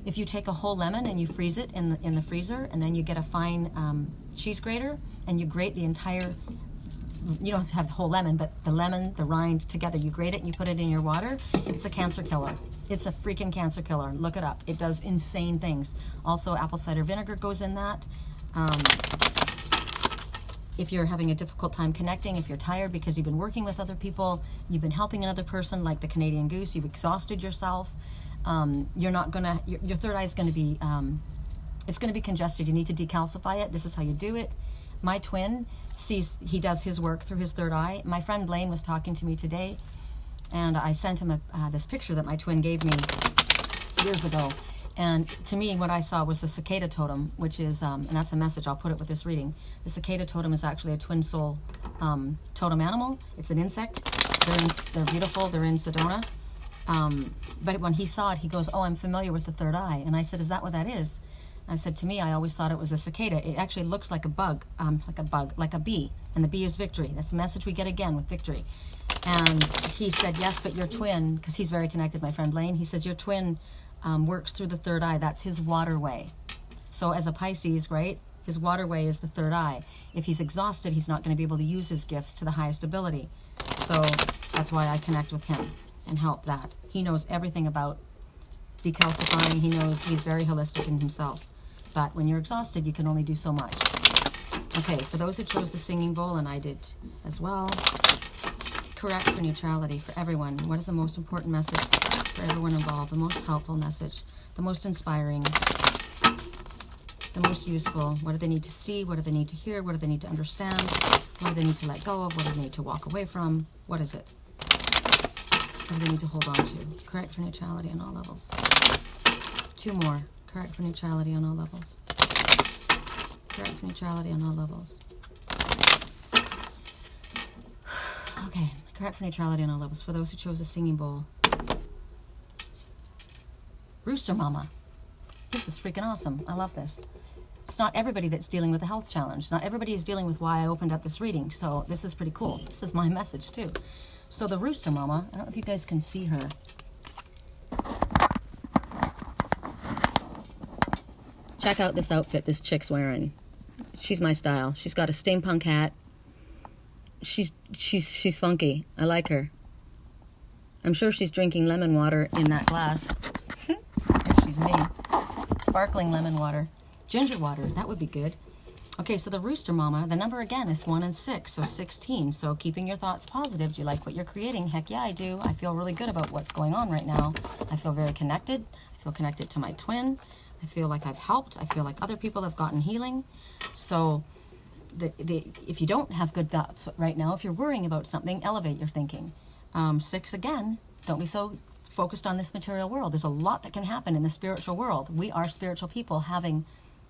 If you take a whole lemon and you freeze it in the freezer, and then you get a fine cheese grater and you grate the entire, you don't have to have the whole lemon, but the lemon, the rind together, you grate it and you put it in your water, it's a cancer killer. It's a freaking cancer killer. Look it up. It does insane things. Also, apple cider vinegar goes in that. If you're having a difficult time connecting, if you're tired because you've been working with other people, you've been helping another person like the Canadian Goose, you've exhausted yourself, you're not gonna, your third eye is gonna be, it's gonna be congested. You need to decalcify it. This is how you do it. My twin he does his work through his third eye. My friend Blaine was talking to me today, and I sent him this picture that my twin gave me years ago. And to me, what I saw was the cicada totem, which is, and that's a message, I'll put it with this reading. The cicada totem is actually a twin soul totem animal. It's an insect. They're beautiful. They're in Sedona. But when he saw it, he goes, "Oh, I'm familiar with the third eye." And I said, "Is that what that is?" I said, "To me, I always thought it was a cicada. It actually looks like a bug, like a bee. And the bee is victory. That's the message we get again with victory." And he said, "Yes, but your twin," because he's very connected, my friend Blaine, he says, "Your twin works through the third eye. That's his waterway." So as a Pisces, right, his waterway is the third eye. If he's exhausted, he's not going to be able to use his gifts to the highest ability. So that's why I connect with him and help that. He knows everything about decalcifying. He knows, he's very holistic in himself. But when you're exhausted, you can only do so much. Okay, for those who chose the singing bowl, and I did as well, correct for neutrality for everyone. What is the most important message for everyone involved? The most helpful message, the most inspiring, the most useful. What do they need to see? What do they need to hear? What do they need to understand? What do they need to let go of? What do they need to walk away from? What is it? What do they need to hold on to? Correct for neutrality on all levels. Two more. Correct for neutrality on all levels. Correct for neutrality on all levels. Okay, correct for neutrality on all levels. For those who chose the singing bowl. Rooster Mama. This is freaking awesome. I love this. It's not everybody that's dealing with a health challenge. Not everybody is dealing with why I opened up this reading. So this is pretty cool. This is my message too. So the Rooster Mama, I don't know if you guys can see her. Check out this outfit this chick's wearing. She's my style. She's got a steampunk hat. She's funky. I like her. I'm sure she's drinking lemon water in that glass. There she's me. Sparkling lemon water. Ginger water, that would be good. Okay, so the Rooster Mama, the number again is 1 and 6, so 16. So keeping your thoughts positive. Do you like what you're creating? Heck yeah, I do. I feel really good about what's going on right now. I feel very connected. I feel connected to my twin. I feel like I've helped. I feel like other people have gotten healing. So if you don't have good thoughts right now, if you're worrying about something, elevate your thinking. 6 again, don't be so focused on this material world. There's a lot that can happen in the spiritual world. We are spiritual people having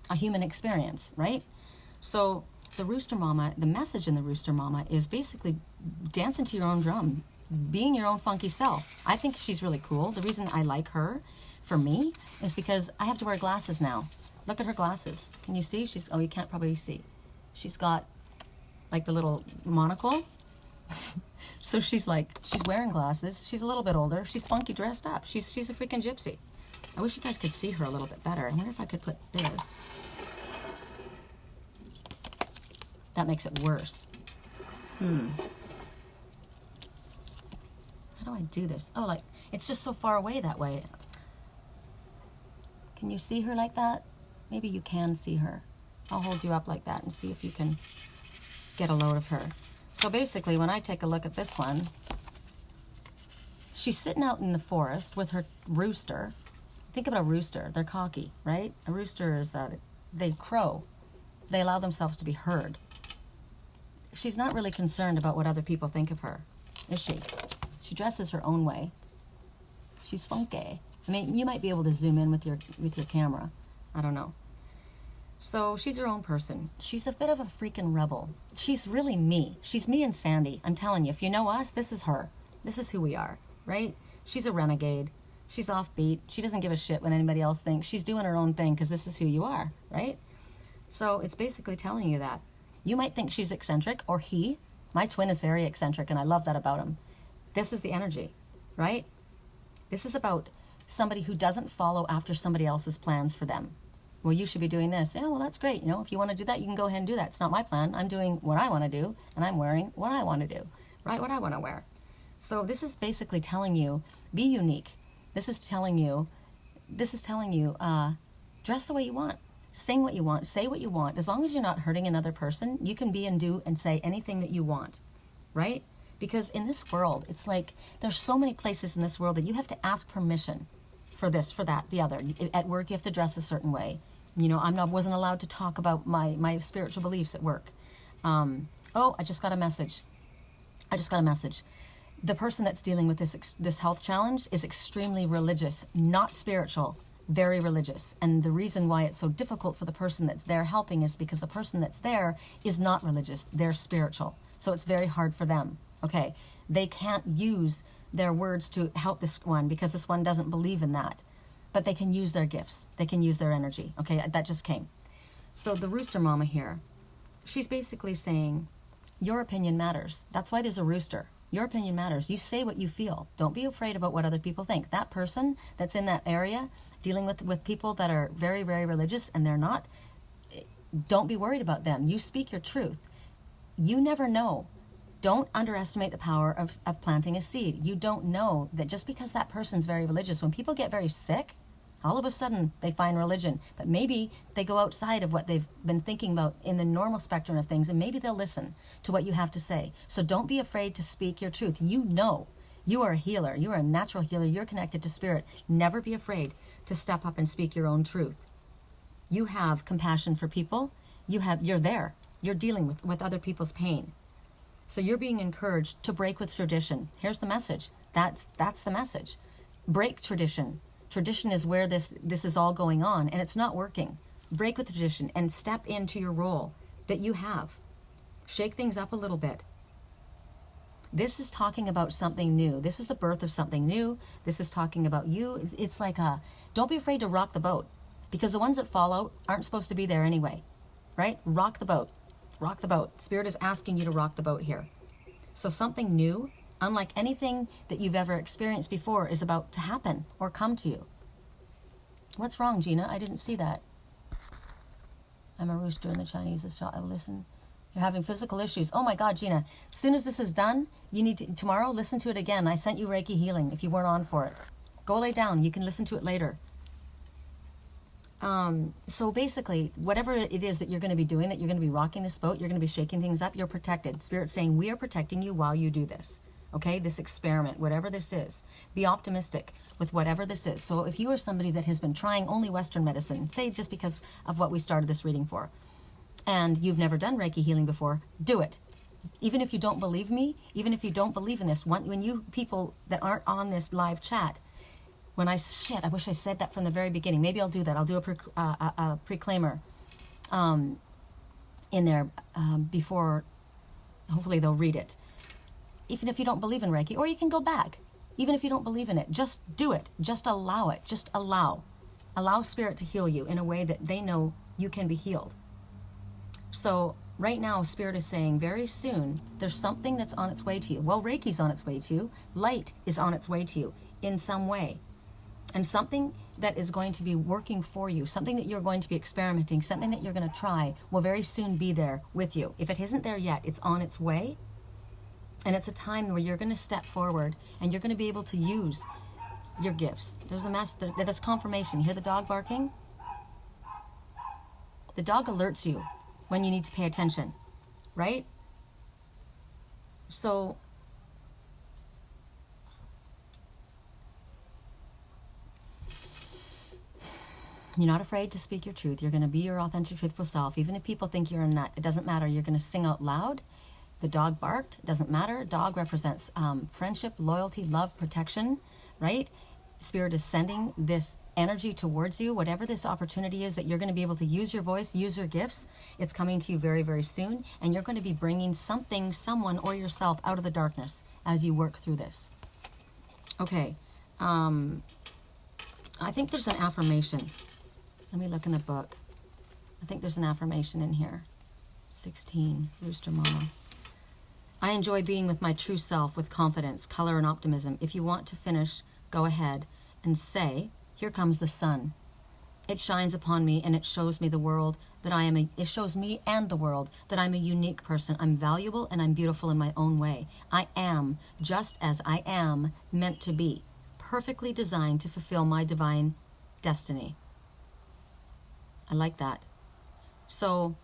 a human experience, right? So the Rooster Mama, the message in the Rooster Mama is basically dancing to your own drum, being your own funky self. I think she's really cool. The reason I like her, for me, is because I have to wear glasses now. Look at her glasses. Can you see? Oh, you can't probably see. She's got like the little monocle. So she's wearing glasses. She's a little bit older. She's funky dressed up. She's a freaking gypsy. I wish you guys could see her a little bit better. I wonder if I could put this. That makes it worse. How do I do this? Oh, like, it's just so far away that way. Can you see her like that? Maybe you can see her. I'll hold you up like that and see if you can get a load of her. So basically, when I take a look at this one, she's sitting out in the forest with her rooster. Think about a rooster. They're cocky, right? A rooster is, they crow. They allow themselves to be heard. She's not really concerned about what other people think of her, is she? She dresses her own way. She's funky. I mean, you might be able to zoom in with your camera. I don't know. So she's her own person. She's a bit of a freaking rebel. She's really me. She's me and Sandy. I'm telling you, if you know us, this is her. This is who we are, right? She's a renegade. She's offbeat. She doesn't give a shit what anybody else thinks. She's doing her own thing because this is who you are, right? So it's basically telling you that. You might think she's eccentric, or he. My twin is very eccentric, and I love that about him. This is the energy, right? This is about somebody who doesn't follow after somebody else's plans for them. Well, you should be doing this. Yeah, well, that's great. You know, if you want to do that, you can go ahead and do that. It's not my plan. I'm doing what I want to do, and I'm wearing what I want to do, right? What I want to wear. So this is basically telling you, be unique. This is telling you, dress the way you want. Sing what you want. Say what you want. As long as you're not hurting another person, you can be and do and say anything that you want, right? Because in this world, it's like there's so many places in this world that you have to ask permission for this, for that, the other. At work, you have to dress a certain way. You know, wasn't allowed to talk about my spiritual beliefs at work. Oh, I just got a message. The person that's dealing with this health challenge is extremely religious, not spiritual, very religious. And the reason why it's so difficult for the person that's there helping is because the person that's there is not religious, they're spiritual. So it's very hard for them. Okay, they can't use their words to help this one because this one doesn't believe in that. But they can use their gifts. They can use their energy. Okay, that just came. So the Rooster Mama here, she's basically saying, your opinion matters. That's why there's a rooster. Your opinion matters. You say what you feel. Don't be afraid about what other people think. That person that's in that area dealing with people that are very, very religious and they're not, don't be worried about them. You speak your truth. You never know. Don't underestimate the power of planting a seed. You don't know that just because that person's very religious, when people get very sick, all of a sudden they find religion. But maybe they go outside of what they've been thinking about in the normal spectrum of things, and maybe they'll listen to what you have to say. So don't be afraid to speak your truth. You know you are a healer. You are a natural healer. You're connected to spirit. Never be afraid to step up and speak your own truth. You have compassion for people. You're there. You're dealing with other people's pain. So you're being encouraged to break with tradition. Here's the message. That's the message. Break tradition. Tradition is where this is all going on, and it's not working. Break with tradition and step into your role that you have. Shake things up a little bit. This is talking about something new. This is the birth of something new. This is talking about you. It's like don't be afraid to rock the boat, because the ones that fall out aren't supposed to be there anyway, right? Rock the boat. Rock the boat. Spirit is asking you to rock the boat here. So something new, unlike anything that you've ever experienced before, is about to happen or come to you. What's wrong, Gina? I didn't see that. I'm a rooster in the Chinese shop. I listen. You're having physical issues. Oh my God, Gina. As soon as this is done, you need to, tomorrow, listen to it again. I sent you Reiki healing if you weren't on for it. Go lay down. You can listen to it later. So basically, whatever it is that you're going to be doing, that you're going to be rocking this boat, you're going to be shaking things up, you're protected. Spirit's saying, we are protecting you while you do this. Okay, this experiment, whatever this is. Be optimistic with whatever this is. So if you are somebody that has been trying only Western medicine, say just because of what we started this reading for, and you've never done Reiki healing before, do it. Even if you don't believe me, even if you don't believe in this, when you people that aren't on this live chat, I wish I said that from the very beginning. Maybe I'll do that. I'll do a preclaimer. in there before, hopefully they'll read it. Even if you don't believe in Reiki, or you can go back. Even if you don't believe in it, just do it. Just allow it. Just allow. Allow Spirit to heal you in a way that they know you can be healed. So right now, Spirit is saying very soon, there's something that's on its way to you. Well, Reiki's on its way to you. Light is on its way to you in some way. And something that is going to be working for you, something that you're going to be experimenting, something that you're going to try will very soon be there with you. If it isn't there yet, it's on its way. And it's a time where you're going to step forward and you're going to be able to use your gifts. There's a mess. That's confirmation. You hear the dog barking? The dog alerts you when you need to pay attention, right? So you're not afraid to speak your truth. You're going to be your authentic, truthful self. Even if people think you're a nut, it doesn't matter. You're going to sing out loud. The dog barked. It doesn't matter. Dog represents friendship, loyalty, love, protection, right? Spirit is sending this energy towards you. Whatever this opportunity is that you're going to be able to use your voice, use your gifts, it's coming to you very, very soon. And you're going to be bringing something, someone, or yourself out of the darkness as you work through this. Okay. I think there's an affirmation. Let me look in the book. I think there's an affirmation in here. 16, Rooster Mama. I enjoy being with my true self with confidence, color, and optimism. If you want to finish, go ahead and say, here comes the sun. It shines upon me and it shows me the world that it shows me and the world that I'm a unique person. I'm valuable and I'm beautiful in my own way. I am just as I am meant to be, perfectly designed to fulfill my divine destiny. I like that. So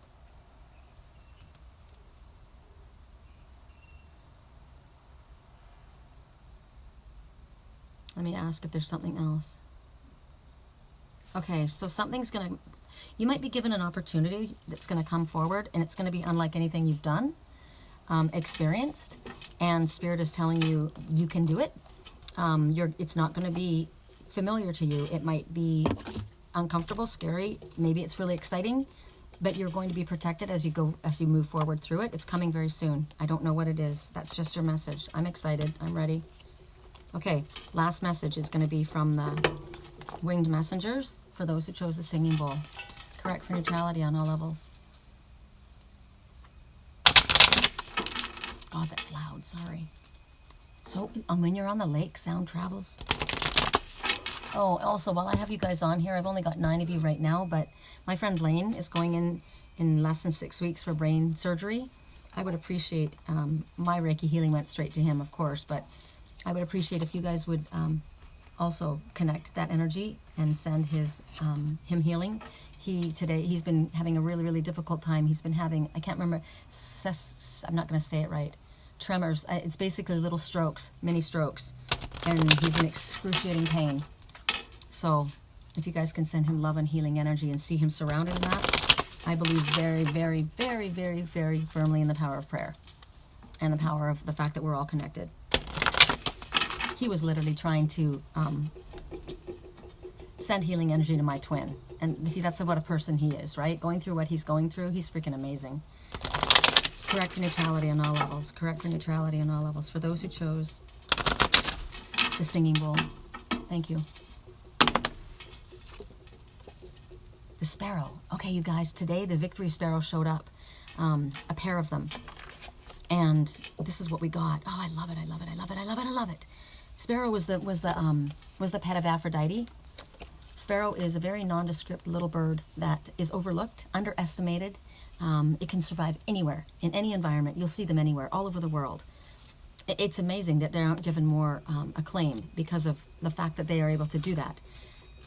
let me ask if there's something else. Okay, so you might be given an opportunity that's going to come forward, and it's going to be unlike anything you've done, experienced, and Spirit is telling you you can do it. It's not going to be familiar to you. It might be uncomfortable, scary, maybe it's really exciting, but you're going to be protected as you move forward through it. It's coming very soon. I don't know what it is. That's just your message. I'm excited. I'm ready. Okay, last message is going to be from the winged messengers for those who chose the singing bowl. Correct for neutrality on all levels. God, that's loud. Sorry. So when you're on the lake, sound travels. Oh, also, while I have you guys on here, I've only got 9 of you right now, but my friend Blaine is going in less than 6 weeks for brain surgery. I would appreciate, my Reiki healing went straight to him, of course, but I would appreciate if you guys would also connect that energy and send him healing. He's been having a really, really difficult time. He's been having, I can't remember, I'm not going to say it right, tremors. It's basically little strokes, mini strokes, and he's in excruciating pain. So if you guys can send him love and healing energy and see him surrounded in that, I believe very, very, very, very, very firmly in the power of prayer and the power of the fact that we're all connected. He was literally trying to send healing energy to my twin. And see, that's what a person he is, right? Going through what he's going through, he's freaking amazing. Correct for neutrality on all levels. Correct for neutrality on all levels. For those who chose the singing bowl, thank you. The sparrow. Okay, you guys, today the victory sparrow showed up. A pair of them. And this is what we got. Oh, I love it, I love it, I love it, I love it, I love it. Sparrow was the pet of Aphrodite. Sparrow is a very nondescript little bird that is overlooked, underestimated. It can survive anywhere, in any environment. You'll see them anywhere, all over the world. It's amazing that they aren't given more acclaim because of the fact that they are able to do that.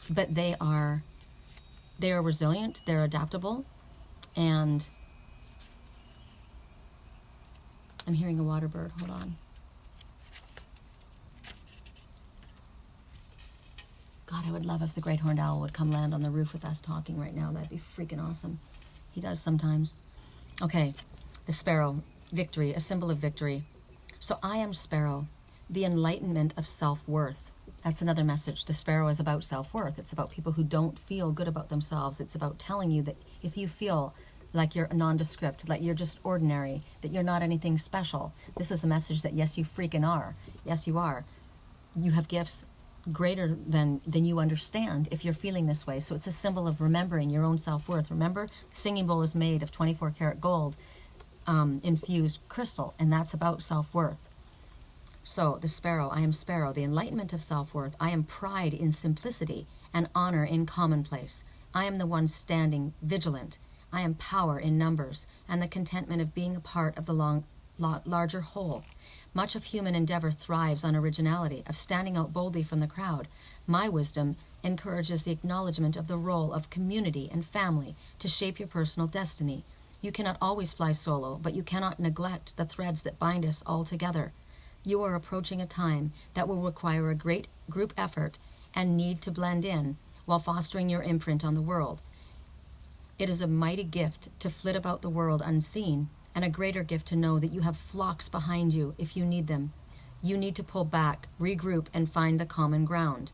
But they are resilient, they're adaptable, and I'm hearing a water bird. Hold on. God, I would love if the great horned owl would come land on the roof with us talking right now. That'd be freaking awesome. He does sometimes. Okay, the sparrow, victory, a symbol of victory. So I am Sparrow, the enlightenment of self-worth. That's another message. The sparrow is about self-worth. It's about people who don't feel good about themselves. It's about telling you that if you feel like you're nondescript, like you're just ordinary, that you're not anything special. This is a message that yes, you freaking are. Yes, you are. You have gifts greater than you understand if you're feeling this way. So it's a symbol of remembering your own self-worth. Remember, the singing bowl is made of 24 karat gold infused crystal, and that's about self-worth. So the sparrow, I am sparrow, the enlightenment of self-worth. I am pride in simplicity and honor in commonplace. I am the one standing vigilant. I am power in numbers and the contentment of being a part of the larger whole. Much of human endeavor thrives on originality, of standing out boldly from the crowd. My wisdom encourages the acknowledgement of the role of community and family to shape your personal destiny. You cannot always fly solo, but you cannot neglect the threads that bind us all together. You are approaching a time that will require a great group effort and need to blend in while fostering your imprint on the world. It is a mighty gift to flit about the world unseen, and a greater gift to know that you have flocks behind you if you need them. You need to pull back, regroup, and find the common ground.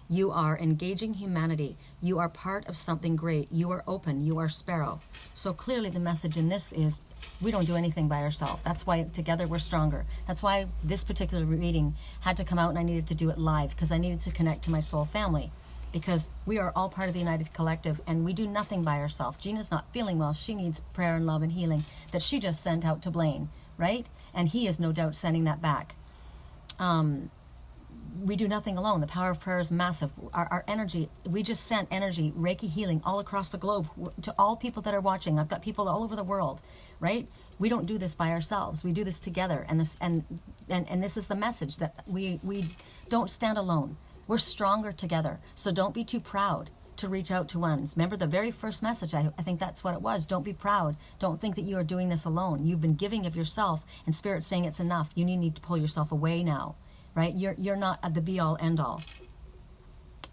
You are engaging humanity. You are part of something great. You are open. You are sparrow. So clearly the message in this is we don't do anything by ourselves. That's why together we're stronger. That's why this particular reading had to come out, and I needed to do it live because I needed to connect to my soul family, because we are all part of the United Collective and we do nothing by ourselves. Gina's not feeling well. She needs prayer and love and healing that she just sent out to Blaine, right? And he is no doubt sending that back. We do nothing alone. The power of prayer is massive. Our energy, we just sent energy, Reiki healing all across the globe to all people that are watching. I've got people all over the world, right? We don't do this by ourselves. We do this together. And this is the message, that we don't stand alone. We're stronger together. So don't be too proud to reach out to ones. Remember the very first message, I think that's what it was. Don't be proud. Don't think that you are doing this alone. You've been giving of yourself, and Spirit's saying it's enough. You need to pull yourself away now. Right? You're not at the be-all, end-all.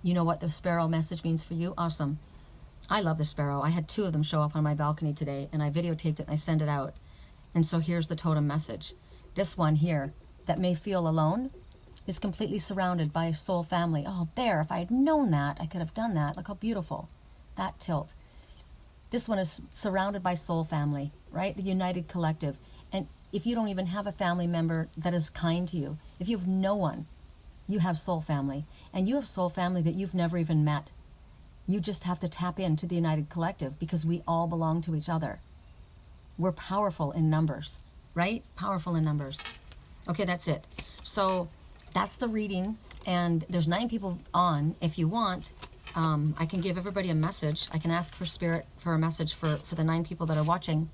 You know what the sparrow message means for you? Awesome. I love the sparrow. I had 2 of them show up on my balcony today, and I videotaped it and I sent it out. And so here's the totem message. This one here that may feel alone is completely surrounded by a soul family. Oh, there, if I had known that, I could have done that. Look how beautiful. That tilt. This one is surrounded by soul family, right? The United Collective. And if you don't even have a family member that is kind to you, if you have no one, you have soul family. And you have soul family that you've never even met. You just have to tap into the United Collective because we all belong to each other. We're powerful in numbers, right? Powerful in numbers. Okay, that's it. So that's the reading. And there's 9 people on. If you want, I can give everybody a message. I can ask for Spirit for a message for the 9 people that are watching.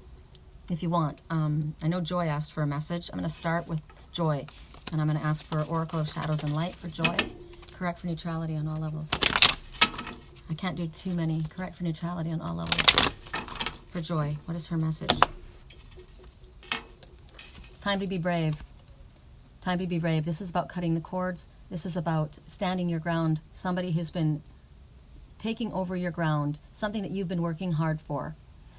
If you want. I know Joy asked for a message. I'm going to start with Joy. And I'm going to ask for Oracle of Shadows and Light for Joy. Correct for neutrality on all levels. I can't do too many. Correct for neutrality on all levels. For Joy, what is her message? It's time to be brave. Time to be brave. This is about cutting the cords. This is about standing your ground. Somebody who's been taking over your ground. Something that you've been working hard for.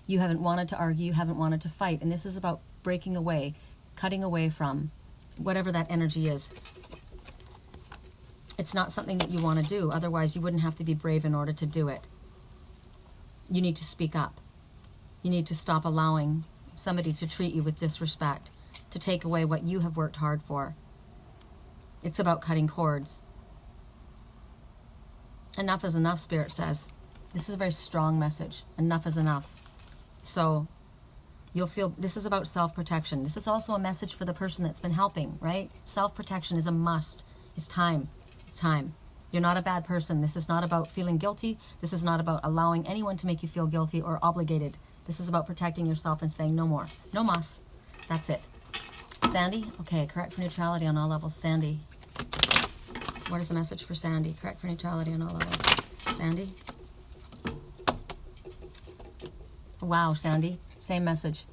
You haven't wanted to argue, you haven't wanted to fight. And this is about breaking away, cutting away from whatever that energy is. It's not something that you want to do. Otherwise, you wouldn't have to be brave in order to do it. You need to speak up. You need to stop allowing somebody to treat you with disrespect, to take away what you have worked hard for. It's about cutting cords. Enough is enough, Spirit says. This is a very strong message. Enough is enough. So you'll feel, this is about self-protection. This is also a message for the person that's been helping, right? Self-protection is a must. It's time. It's time. You're not a bad person. This is not about feeling guilty. This is not about allowing anyone to make you feel guilty or obligated. This is about protecting yourself and saying no more. No mas. That's it. Sandy? Okay, correct for neutrality on all levels. Sandy. What is the message for Sandy? Correct for neutrality on all levels. Sandy? Wow, Sandy. Same message.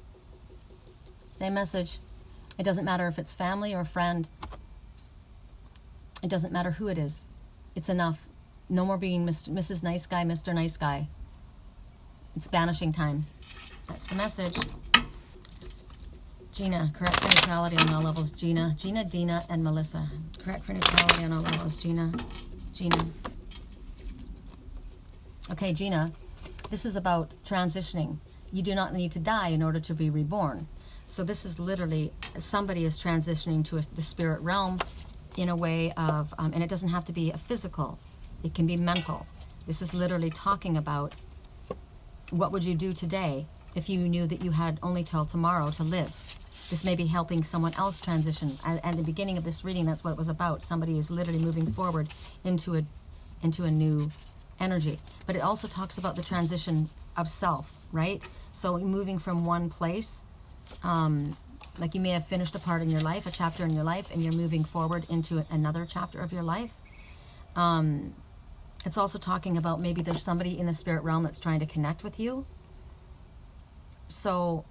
Same message. It doesn't matter if it's family or friend. It doesn't matter who it is. It's enough. No more being Mrs. Nice Guy, Mr. Nice Guy. It's banishing time. That's the message. Gina, correct for neutrality on all levels. Gina, Dina, and Melissa. Correct for neutrality on all levels. Gina. Okay, Gina. This is about transitioning. You do not need to die in order to be reborn. So this is literally, somebody is transitioning to the spirit realm in a way of, and it doesn't have to be a physical, it can be mental. This is literally talking about what would you do today if you knew that you had only till tomorrow to live. This may be helping someone else transition. At the beginning of this reading, that's what it was about. Somebody is literally moving forward into a new energy. But it also talks about the transition of self, right? So moving from one place, like you may have finished a part in your life, a chapter in your life, and you're moving forward into another chapter of your life. It's also talking about maybe there's somebody in the spirit realm that's trying to connect with you. So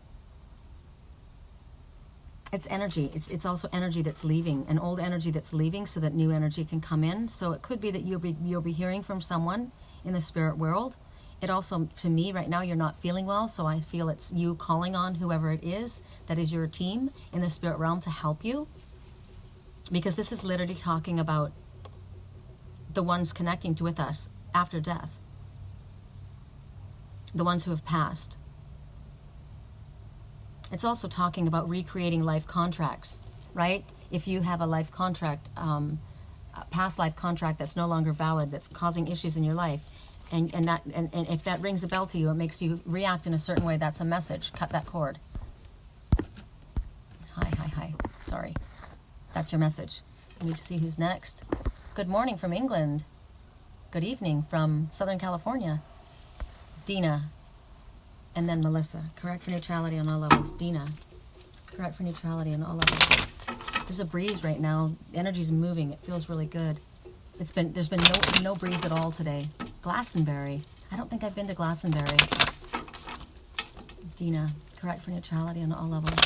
it's energy. It's also energy that's leaving, an old energy that's leaving so that new energy can come in. So it could be that you'll be hearing from someone in the spirit world. It also, to me, right now, you're not feeling well, so I feel it's you calling on whoever it is that is your team in the spirit realm to help you. Because this is literally talking about the ones connecting with us after death. The ones who have passed. It's also talking about recreating life contracts, right? If you have a life contract, a past life contract that's no longer valid, that's causing issues in your life, and if that rings a bell to you, it makes you react in a certain way, that's a message. Cut that cord. Hi. Sorry. That's your message. Let me see who's next. Good morning from England. Good evening from Southern California. Dina. And then Melissa. Correct for neutrality on all levels. Dina. Correct for neutrality on all levels. There's a breeze right now. The energy's moving. It feels really good. There's been no breeze at all today. Glastonbury. I don't think I've been to Glastonbury. Dina. Correct for neutrality on all levels.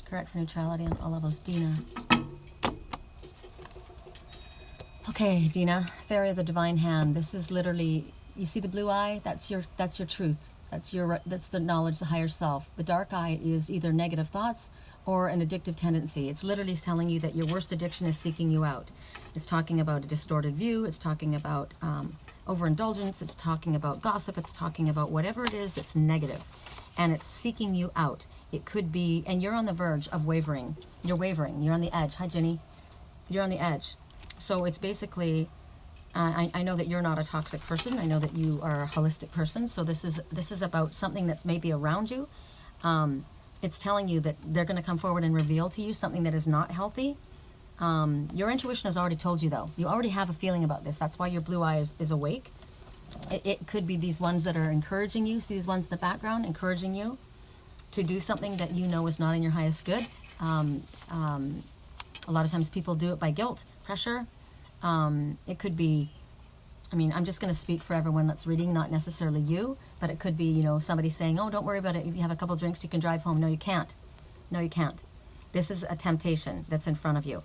Correct for neutrality on all levels. Dina. Okay, Dina. Fairy of the Divine Hand. This is literally, you see the blue eye? That's your truth. That's the knowledge, the higher self. The dark eye is either negative thoughts or an addictive tendency. It's literally telling you that your worst addiction is seeking you out. It's talking about a distorted view. It's talking about overindulgence. It's talking about gossip. It's talking about whatever it is that's negative. And it's seeking you out. It could be, and you're on the verge of wavering. You're wavering. You're on the edge. Hi, Jenny. You're on the edge. So it's basically, I know that you're not a toxic person. I know that you are a holistic person. So this is about something that's maybe around you. It's telling you that they're going to come forward and reveal to you something that is not healthy. Your intuition has already told you, though. You already have a feeling about this. That's why your blue eye is awake. It could be these ones that are encouraging you. See these ones in the background encouraging you to do something that you know is not in your highest good. A lot of times people do it by guilt, pressure. It could be, I mean, I'm just going to speak for everyone that's reading, not necessarily you, but it could be, you know, somebody saying, oh, don't worry about it. If you have a couple drinks, you can drive home. No, you can't. No, you can't. This is a temptation that's in front of you.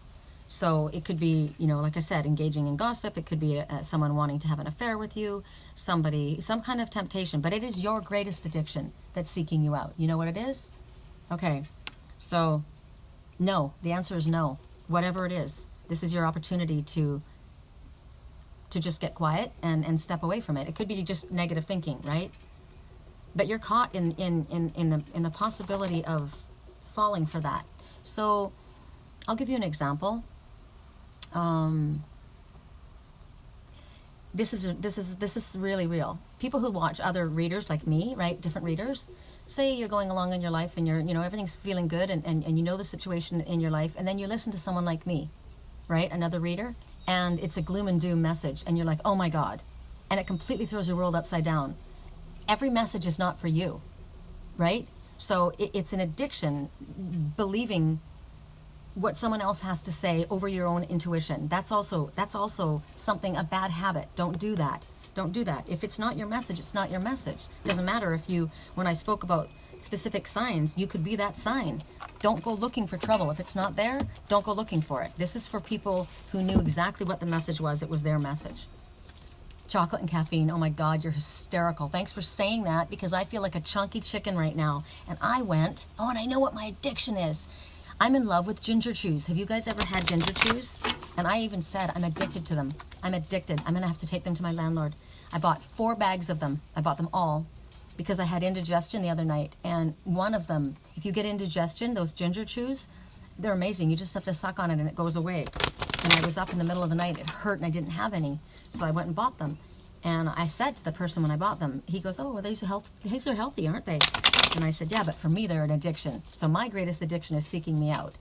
So it could be, you know, like I said, engaging in gossip. It could be someone wanting to have an affair with you, some kind of temptation. But it is your greatest addiction that's seeking you out. You know what it is? Okay. So, no. The answer is no. Whatever it is, this is your opportunity to just get quiet and step away from it. It could be just negative thinking, right? But you're caught in the possibility of falling for that. So I'll give you an example. This is really real. People who watch other readers like me, right? Different readers. Say you're going along in your life and everything's feeling good and you know the situation in your life, and then you listen to someone like me, right? Another reader, and it's a gloom and doom message, and you're like, oh my God. And it completely throws your world upside down. Every message is not for you, right? So it's an addiction, believing what someone else has to say over your own intuition. That's also something, a bad habit. Don't do that. Don't do that. If it's not your message, it's not your message. Doesn't matter if when I spoke about specific signs, you could be that sign. Don't go looking for trouble. If it's not there, don't go looking for it. This is for people who knew exactly what the message was. It was their message. Chocolate and caffeine. Oh my God, you're hysterical. Thanks for saying that, because I feel like a chunky chicken right now. And I went, oh, and I know what my addiction is. I'm in love with ginger chews. Have you guys ever had ginger chews? And I even said I'm addicted to them. I'm addicted. I'm going to have to take them to my landlord. I bought 4 bags of them. I bought them all. because I had indigestion the other night, and one of them, if you get indigestion, those ginger chews, they're amazing. You just have to suck on it and it goes away. And I was up in the middle of the night, it hurt, and I didn't have any, so I went and bought them. And I said to the person when I bought them, he goes, oh, well, these are healthy, aren't they? And I said, yeah, but for me, they're an addiction. So my greatest addiction is seeking me out.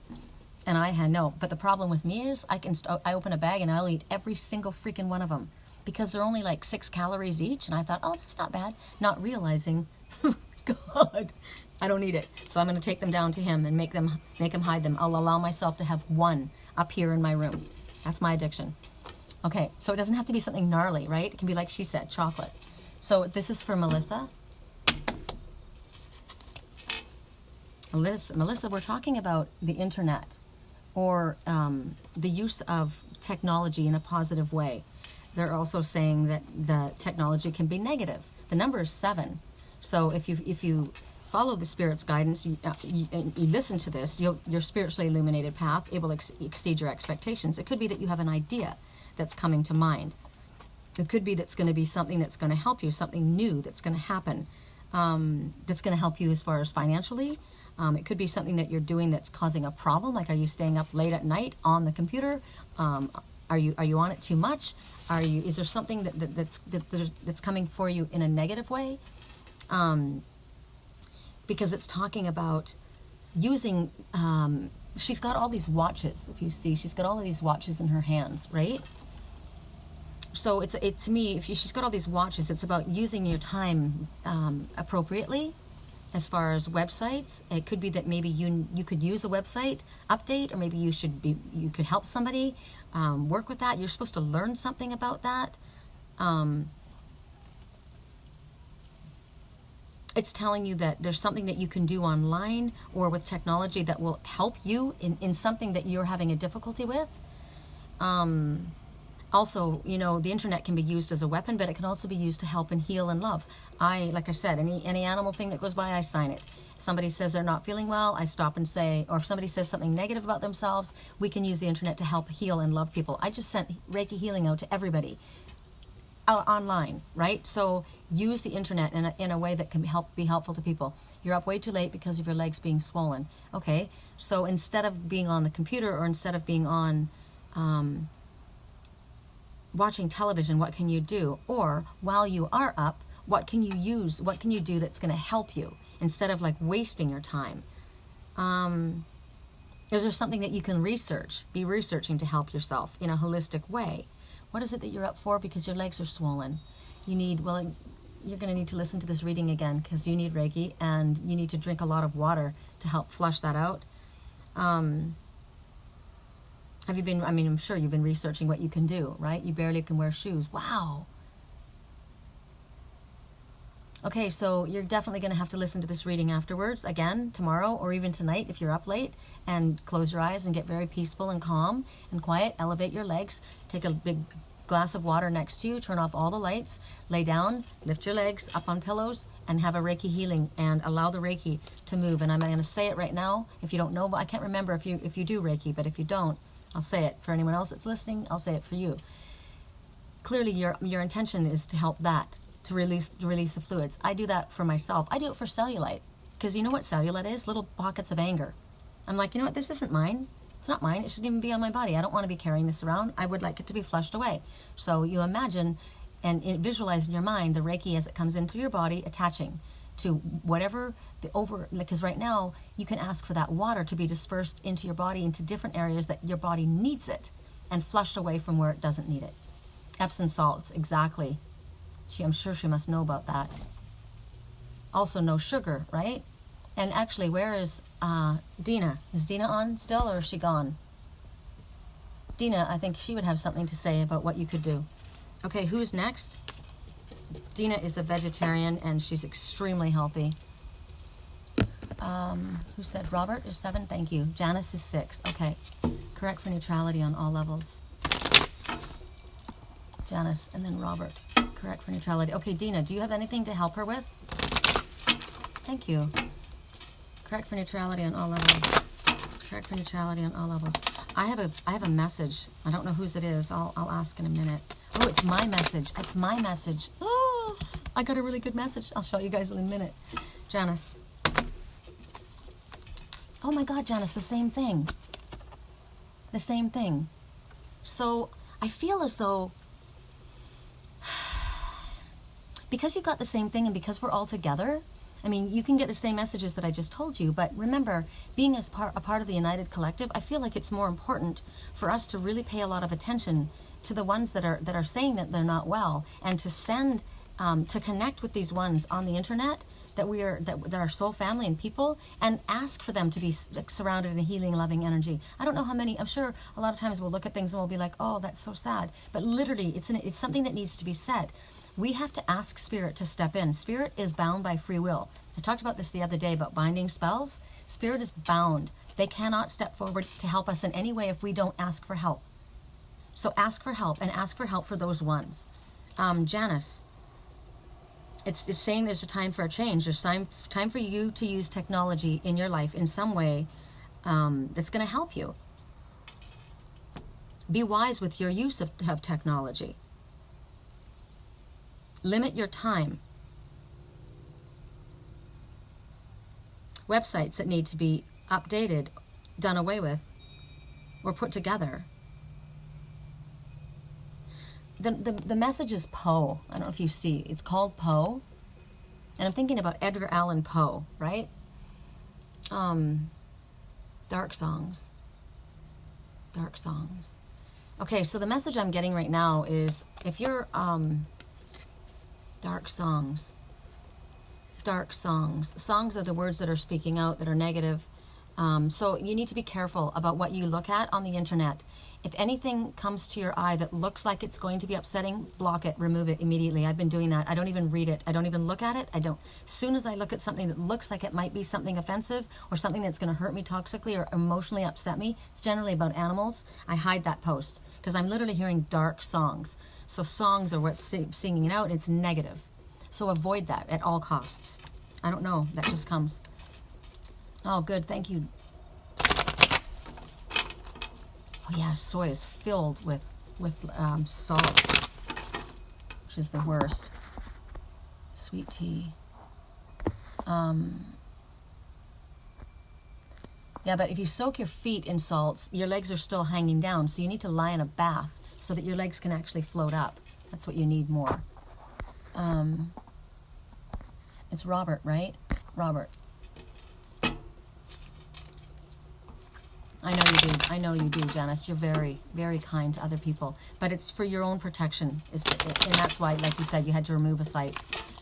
And I had no, but the problem with me is I open a bag and I'll eat every single freaking one of them because they're only like 6 calories each. And I thought, oh, that's not bad. Not realizing, God, I don't need it. So I'm going to take them down to him and make him hide them. I'll allow myself to have one up here in my room. That's my addiction. Okay, so it doesn't have to be something gnarly, right? It can be like she said, chocolate. So this is for Melissa. Melissa, we're talking about the internet or the use of technology in a positive way. They're also saying that the technology can be negative. The number is 7. So if you follow the Spirit's guidance, you listen to this, your spiritually illuminated path, it will exceed your expectations. It could be that you have an idea that's coming to mind. It could be that's going to be something that's going to help you, something new that's going to happen, that's going to help you as far as financially. It could be something that you're doing that's causing a problem. Like, are you staying up late at night on the computer? Are you on it too much? Is there something that's coming for you in a negative way? Because it's talking about using. She's got all these watches. If you see, she's got all of these watches in her hands, right? So it's to me, she's got all these watches. It's about using your time appropriately. As far as websites, it could be that maybe you could use a website update, or maybe you could help somebody work with that. You're supposed to learn something about that. It's telling you that there's something that you can do online or with technology that will help you in something that you're having a difficulty with. Also, the internet can be used as a weapon, but it can also be used to help and heal and love. Like I said, any animal thing that goes by, I sign it. Somebody says they're not feeling well, I stop and say, or if somebody says something negative about themselves, we can use the internet to help heal and love people. I just sent Reiki healing out to everybody online, right? So use the internet in a way that can be helpful to people. You're up way too late because of your legs being swollen. Okay, so instead of being on the computer or instead of being on watching television, what can you do? Or while you are up, what can you use? What can you do that's going to help you instead of like wasting your time? Is there something that you can be researching to help yourself in a holistic way? What is it that you're up for because your legs are swollen? You're going to need to listen to this reading again because you need Reiki and you need to drink a lot of water to help flush that out. Have you been, I'm sure you've been researching what you can do, right? You barely can wear shoes. Wow. Okay, so you're definitely going to have to listen to this reading afterwards, again, tomorrow, or even tonight if you're up late, and close your eyes and get very peaceful and calm and quiet. Elevate your legs. Take a big glass of water next to you. Turn off all the lights. Lay down. Lift your legs up on pillows and have a Reiki healing and allow the Reiki to move. And I'm going to say it right now. If you don't know, but I can't remember if you do Reiki, but if you don't, I'll say it. For anyone else that's listening, I'll say it for you. Clearly, your intention is to help that, to release the fluids. I do that for myself. I do it for cellulite. Because you know what cellulite is? Little pockets of anger. I'm like, you know what? This isn't mine. It's not mine. It shouldn't even be on my body. I don't want to be carrying this around. I would like it to be flushed away. So you imagine and visualize in your mind the Reiki as it comes into your body, attaching to whatever because right now you can ask for that water to be dispersed into your body, into different areas that your body needs it, and flushed away from where it doesn't need it. Epsom salts, exactly. I'm sure she must know about that. Also no sugar, right? And actually, where is Dina? Is Dina on still, or is she gone? Dina, I think she would have something to say about what you could do. Okay, who's next? Dina is a vegetarian and she's extremely healthy. Who said Robert is 7? Thank you. Janice is 6. Okay. Correct for neutrality on all levels. Janice and then Robert. Correct for neutrality. Okay, Dina, do you have anything to help her with? Thank you. Correct for neutrality on all levels. Correct for neutrality on all levels. I have a message. I don't know whose it is. I'll ask in a minute. Oh, it's my message. It's my message. Oh, I got a really good message. I'll show you guys in a minute. Janice. Oh my God, Janice, the same thing. The same thing. So I feel as though, because you got the same thing and because we're all together, I mean, you can get the same messages that I just told you, but remember, being as a part of the United Collective, I feel like it's more important for us to really pay a lot of attention to the ones that are saying that they're not well, and to send, to connect with these ones on the internet that are soul family and people, and ask for them to be surrounded in a healing, loving energy. I don't know how many. I'm sure a lot of times we'll look at things and we'll be like, "Oh, that's so sad," but literally, it's something that needs to be said. We have to ask Spirit to step in. Spirit is bound by free will. I talked about this the other day about binding spells. Spirit is bound. They cannot step forward to help us in any way if we don't ask for help. So ask for help, and ask for help for those ones. Janice, it's saying there's a time for a change. There's time for you to use technology in your life in some way that's going to help you. Be wise with your use of technology. Limit your time. Websites that need to be updated, done away with, or put together. The message is Poe. I don't know if you see. It's called Poe. And I'm thinking about Edgar Allan Poe, right? Dark songs. Dark songs. Okay, so the message I'm getting right now is, if you're... dark songs. Dark songs. Songs are the words that are speaking out, that are negative. So you need to be careful about what you look at on the internet. If anything comes to your eye that looks like it's going to be upsetting, block it, remove it immediately. I've been doing that. I don't even read it. I don't even look at it. As soon as I look at something that looks like it might be something offensive or something that's going to hurt me toxically or emotionally upset me, it's generally about animals, I hide that post because I'm literally hearing dark songs. So songs are what's singing it out. It's negative. So avoid that at all costs. I don't know. That just comes. Oh, good. Thank you. Oh, yeah. Soy is filled with salt, which is the worst. Sweet tea. Yeah, but if you soak your feet in salts, your legs are still hanging down. So you need to lie in a bath so that your legs can actually float up. That's what you need more. It's Robert, right? Robert. I know you do. I know you do, Janice. You're very, very kind to other people. But it's for your own protection. And that's why, like you said, you had to remove a site.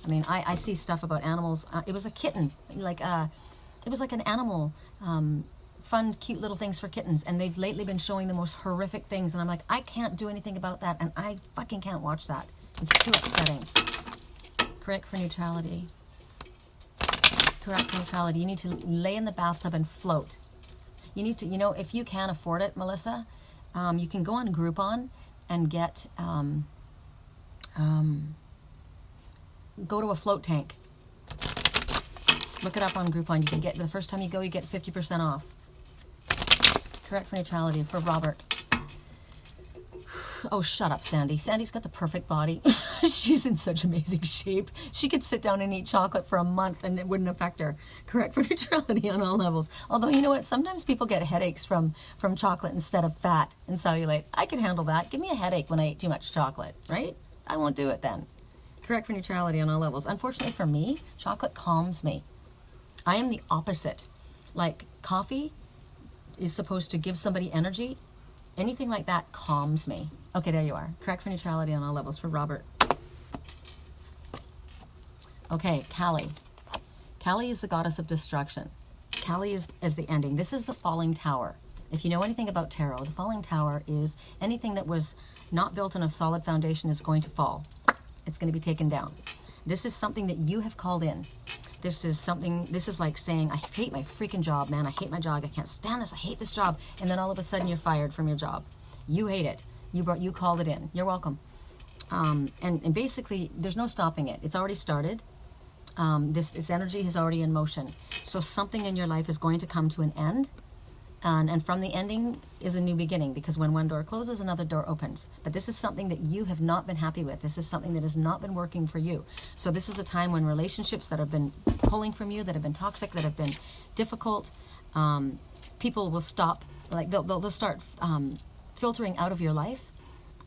I mean, I see stuff about animals. It was a kitten. It was like an animal fun, cute little things for kittens. And they've lately been showing the most horrific things. And I'm like, I can't do anything about that. And I fucking can't watch that. It's too upsetting. Correct for neutrality. Correct for neutrality. You need to lay in the bathtub and float. You need to, if you can afford it, Melissa, you can go on Groupon and get, go to a float tank. Look it up on Groupon. You can get, the first time you go, you get 50% off. Correct for neutrality for Robert. Oh, shut up, Sandy. Sandy's got the perfect body. She's in such amazing shape. She could sit down and eat chocolate for a month and it wouldn't affect her. Correct for neutrality on all levels. Although, you know what? Sometimes people get headaches from chocolate instead of fat and cellulite. I can handle that. Give me a headache when I eat too much chocolate, right? I won't do it then. Correct for neutrality on all levels. Unfortunately for me, chocolate calms me. I am the opposite. Like, coffee is supposed to give somebody energy. Anything like that calms me. Okay, there you are. Correct for neutrality on all levels for Robert. Okay, Kali. Kali is the goddess of destruction. Kali is the ending. This is the falling tower. If you know anything about tarot, the falling tower is anything that was not built on a solid foundation is going to fall. It's going to be taken down. This is something that you have called in. This is like saying, I hate my freaking job, man. I hate my job. I can't stand this. I hate this job. And then all of a sudden you're fired from your job. You hate it. You called it in. You're welcome. And basically there's no stopping it. It's already started. This energy is already in motion. So something in your life is going to come to an end. And from the ending is a new beginning, because when one door closes, another door opens. But this is something that you have not been happy with. This is something that has not been working for you. So this is a time when relationships that have been pulling from you, that have been toxic, that have been difficult, people will stop, like they'll start filtering out of your life.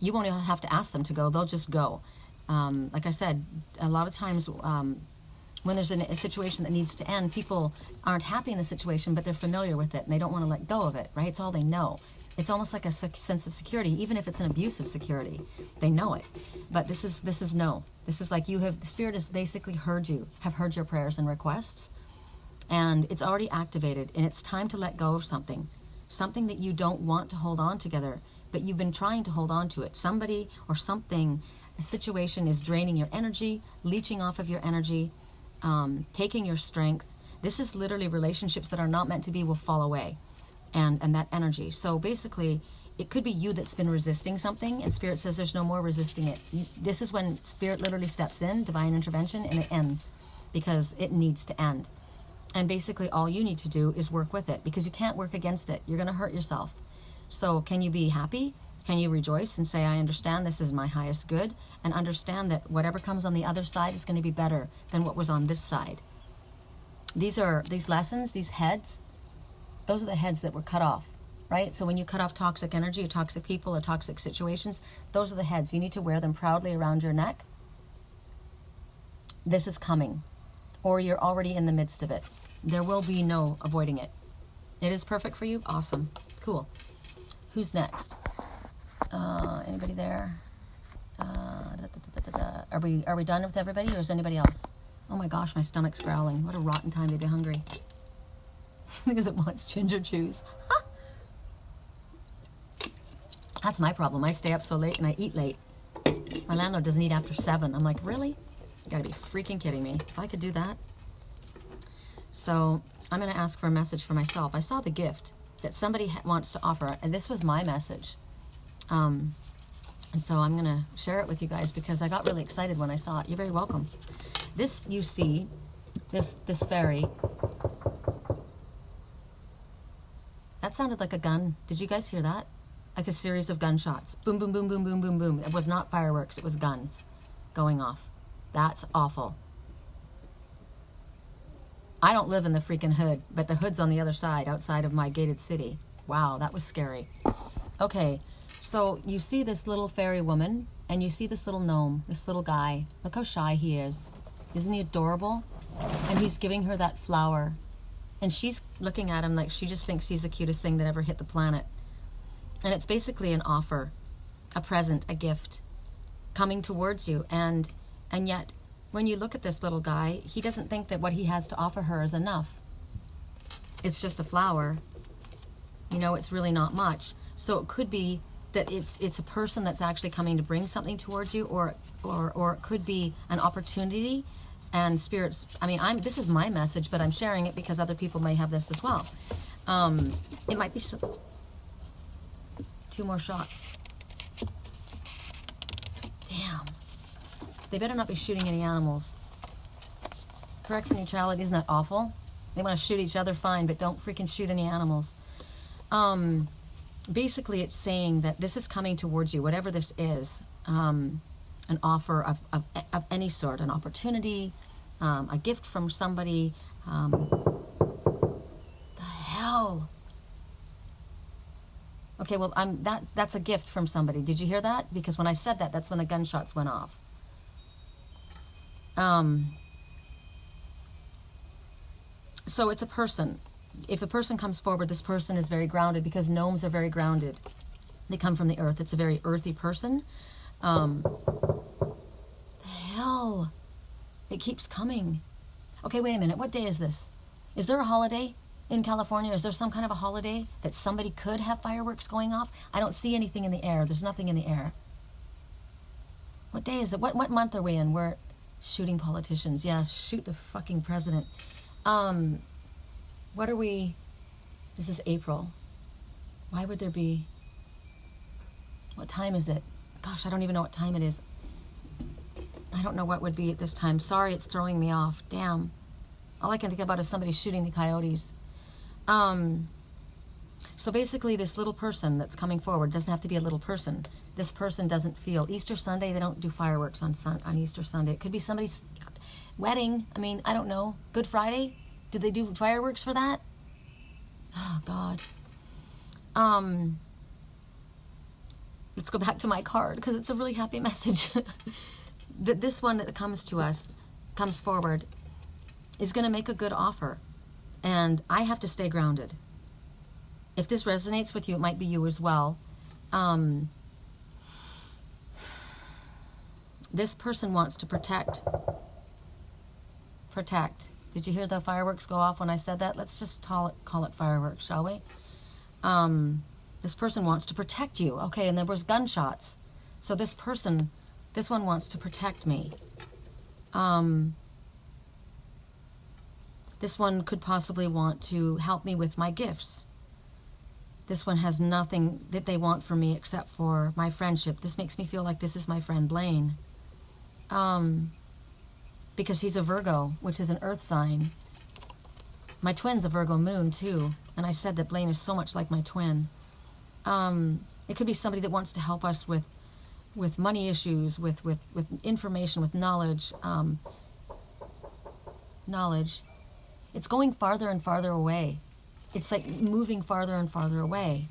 You won't even have to ask them to go. They'll just go. Like I said, a lot of times when there's a situation that needs to end, people aren't happy in the situation, but they're familiar with it and they don't want to let go of it, right? It's all they know. It's almost like a sense of security, even if it's an abusive security. They know it. But this is no. This is like the Spirit has basically heard you, have heard your prayers and requests, and it's already activated, and it's time to let go of something that you don't want to hold on together, but you've been trying to hold on to it. Somebody or something, a situation is draining your energy, leeching off of your energy, taking your strength. This is literally relationships that are not meant to be will fall away, and that energy. So basically, it could be you that's been resisting something, and Spirit says there's no more resisting it. This is when Spirit literally steps in, divine intervention, and it ends, because it needs to end. And basically all you need to do is work with it, because you can't work against it. You're going to hurt yourself. So can you be happy? Can you rejoice and say, I understand this is my highest good, and understand that whatever comes on the other side is going to be better than what was on this side. These lessons, these heads, those are the heads that were cut off, right? So when you cut off toxic energy or toxic people or toxic situations, those are the heads. You need to wear them proudly around your neck. This is coming, or you're already in the midst of it. There will be no avoiding it. It is perfect for you? Awesome. Cool. Who's next? Anybody there? Are we done with everybody, or is anybody else? Oh my gosh, my stomach's growling. What a rotten time to be hungry. Because it wants ginger chews. That's my problem. I stay up so late and I eat late. My landlord doesn't eat after 7. I'm like, really? You gotta be freaking kidding me. If I could do that. So I'm gonna ask for a message for myself. I saw the gift that somebody wants to offer, and this was my message. And so I'm going to share it with you guys, because I got really excited when I saw it. You're very welcome. This, you see, this fairy, that sounded like a gun. Did you guys hear that? Like a series of gunshots. Boom, boom, boom, boom, boom, boom, boom. It was not fireworks. It was guns going off. That's awful. I don't live in the freaking hood, but the hood's on the other side, outside of my gated city. Wow, that was scary. Okay. So you see this little fairy woman, and you see this little gnome, this little guy. Look how shy he is. Isn't he adorable? And he's giving her that flower. And she's looking at him like she just thinks he's the cutest thing that ever hit the planet. And it's basically an offer, a present, a gift coming towards you. And yet, when you look at this little guy, he doesn't think that what he has to offer her is enough. It's just a flower. You know, it's really not much. So it could be that it's a person that's actually coming to bring something towards you, or it could be an opportunity. And Spirits, I mean, this is my message, but I'm sharing it because other people may have this as well. It might be 2 more shots. Damn. They better not be shooting any animals. Correct for neutrality, isn't that awful? They want to shoot each other, fine, but don't freaking shoot any animals. Basically, it's saying that this is coming towards you, whatever this is, an offer of any sort, an opportunity, a gift from somebody. The hell? Okay, well, that's a gift from somebody. Did you hear that? Because when I said that, that's when the gunshots went off. So it's a person. If a person comes forward, this person is very grounded, because gnomes are very grounded. They come from the earth. It's a very earthy person. The hell? It keeps coming. Okay, wait a minute. What day is this? Is there a holiday in California? Is there some kind of a holiday that somebody could have fireworks going off? I don't see anything in the air. There's nothing in the air. What day is it? What month are we in? We're shooting politicians. Yeah, shoot the fucking president. What are we? This is April. Why would there be? What time is it? Gosh, I don't even know what time it is. I don't know what would be at this time. Sorry, it's throwing me off. Damn. All I can think about is somebody shooting the coyotes. So basically this little person that's coming forward doesn't have to be a little person. This person doesn't feel, Easter Sunday, they don't do fireworks on Easter Sunday. It could be somebody's wedding. I mean, I don't know. Good Friday? Did they do fireworks for that? Oh, God. Let's go back to my card because it's a really happy message. That this one that comes to us, comes forward, is going to make a good offer. And I have to stay grounded. If this resonates with you, it might be you as well. This person wants to protect. Protect. Did you hear the fireworks go off when I said that? Let's just call it fireworks, shall we? This person wants to protect you. Okay, and there was gunshots. So this one wants to protect me. This one could possibly want to help me with my gifts. This one has nothing that they want from me except for my friendship. This makes me feel like this is my friend Blaine. Because he's a Virgo, which is an earth sign. My twin's a Virgo moon too. And I said that Blaine is so much like my twin. It could be somebody that wants to help us with money issues, with information, with knowledge. Knowledge. It's going farther and farther away. It's like moving farther and farther away.